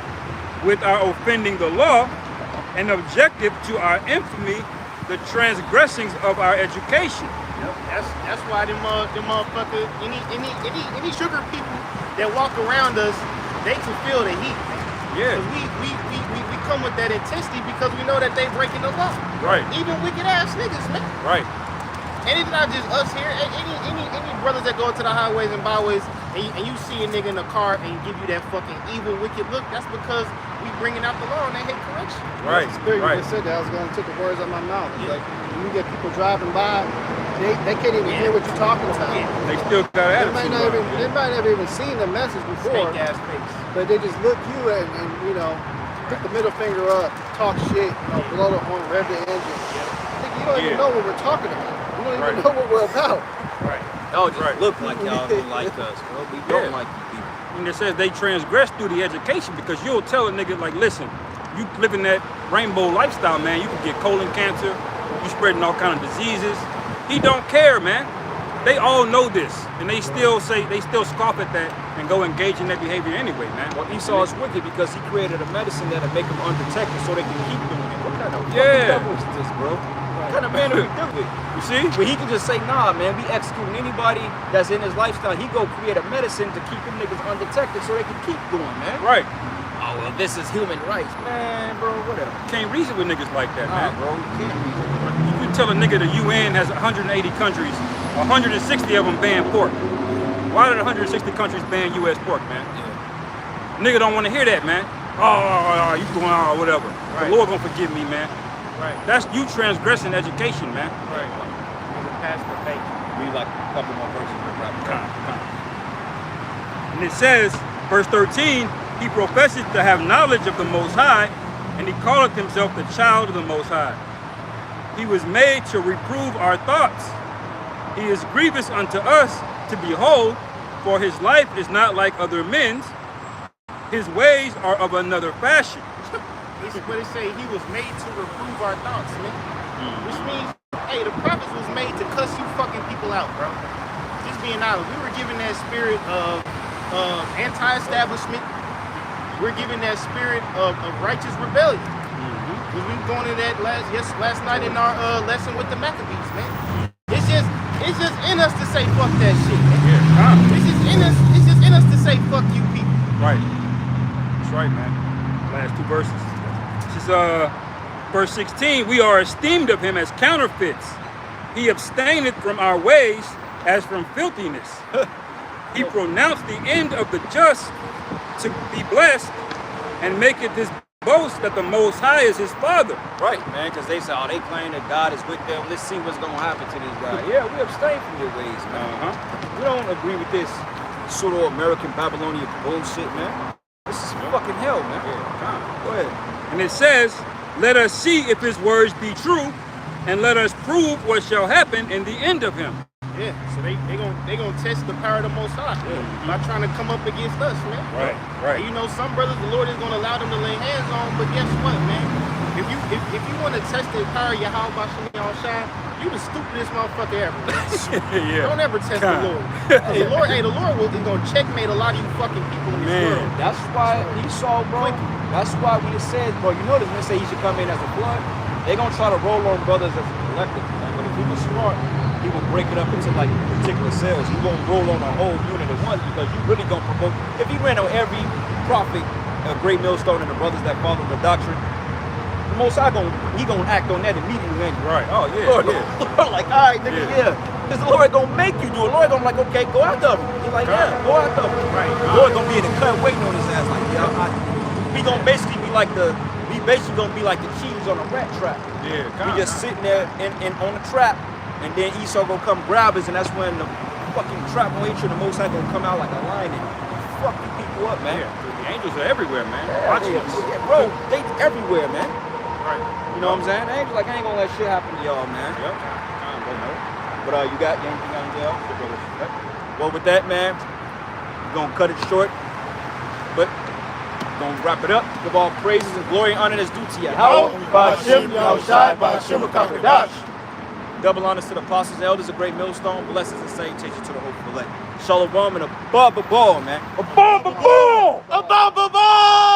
with our offending the law, and objective to our infamy, the transgressings of our education. Yep. That's why them motherfuckers, any sugar people that walk around us, they can feel the heat. Yeah. 'Cause we come with that intensity because we know that they breaking the law. Right. Even wicked ass niggas, man. Right. And it's not just us here. Any brothers that go to the highways and byways, and you see a nigga in a car and give you that fucking evil, wicked look, that's because we bringing out the law and they hate correction. Right. The spirit Right. you just said that, I was going to take the words out of my mouth. It's like when you get people driving by, they can't even hear what you're talking about. They still got They attitude. might not have even seen the message before, Fake ass face. but they just look you and you know, put the middle finger up, talk shit, you know, blow the horn, rev the engine. Think you don't even know what we're talking about. You don't even know what we're about. Right. Y'all just Right. look like y'all don't like us, bro. We don't like you people. And it says they transgress through the education, because you'll tell a nigga like, listen, you living that rainbow lifestyle, man, you can get colon cancer, you spreading all kind of diseases. He don't care, man. They all know this, and they still scoff at that and go engage in that behavior anyway, man. Well, Esau is wicked because he created a medicine that'll make them undetected so they can keep doing it. What kind of fucking devil is this, bro? What kind of man are we dealing with? You see? But he can just say, nah, man, we executing anybody that's in his lifestyle. He go create a medicine to keep them niggas undetected so they can keep going, man. Right. Oh, well, this is human rights. Man, bro, whatever. Can't reason with niggas like that, Nah, man. bro, you can't reason. You tell a nigga the UN has 180 countries, 160 of them ban pork. Why did 160 countries ban U.S. pork, man? Nigga don't want to hear that, man. Oh, you going on, whatever. Right. The Lord gonna forgive me, man. Right. That's you transgressing education, man. Right. Nigga pass the bait. Read like a couple more verses. And it says, verse 13, he professeth to have knowledge of the Most High, and he calleth himself the child of the Most High. He was made to reprove our thoughts. He is grievous unto us to behold, for his life is not like other men's. His ways are of another fashion. It's what it say, he was made to reprove our thoughts, man. Which means, hey, the prophets was made to cuss you fucking people out, bro. Just being honest. We were given that spirit of anti-establishment. We're given that spirit of righteous rebellion. We were going to that last night in our lesson with the Maccabees, man. It's just in us to say fuck that shit, man. Yeah. It's just in us to say fuck you people. Right. That's right, man. Last two verses. This is verse 16. We are esteemed of him as counterfeits. He abstaineth from our ways as from filthiness. He pronounced the end of the just to be blessed, and maketh his boast that the Most High is his Father. Right, man, because they say, oh, they claim that God is with them. Let's see what's going to happen to this guy. Yeah, we abstain from your ways, man. We don't agree with this pseudo-American Babylonian bullshit, man. This is fucking hell, man. Go ahead. And it says, let us see if his words be true, and let us prove what shall happen in the end of him. Yeah, so they gonna test the power of the Most High by trying to come up against us, man. Right. And you know, some brothers, the Lord is gonna allow them to lay hands on, but guess what, man? If you want to test the power of Yahweh Bashim Shai, you the stupidest motherfucker ever. Yeah. Don't ever test the Lord. The Lord is gonna checkmate a lot of you fucking people in this world. That's why Esau, bro. That's why we just said, bro, you notice when they say he should come in as a flood, they're gonna try to roll on brothers as a collective. Man. But if he was smart, he will break it up into like particular cells. He won't roll on a whole unit at once because you really gonna provoke. If he ran on every prophet, a great millstone, and the brothers that follow the doctrine, you Most High gonna act on that immediately, ain't he? Right. Oh yeah. Lord, Yeah. Lord, like, all right, nigga, yeah. Because the Lord gonna make you do it. Lord gonna like, okay, go after him. He's like, yeah, go after him. Right. The Lord gonna be in the cut waiting on his ass, like, yeah. He gonna basically be like the cheese on a rat trap. Yeah. We just sitting there in on the trap, and then Esau gonna come grab us, and that's when the fucking trap gonna hit you. The Most High gonna come out like a lion and fuck you people up, man. Yeah. The angels are everywhere, man. Yeah, Watching us. yeah, bro, they everywhere, man. Right. You know what I'm saying? They ain't like, I ain't gonna let shit happen to y'all, man. Yep. You know? But you got anything anything else? Well, with that, man, we're gonna cut it short, but we're gonna wrap it up. Give all praises and glory and honor that's due to Yahweh. Ba'ashem Yahushai, Ba'ashem Kakadash. Double honors to the apostles, elders, a great millstone, blessings and salutations to the hopeful elect. Shalom and above the ball, man. Above the ball! Above the ball!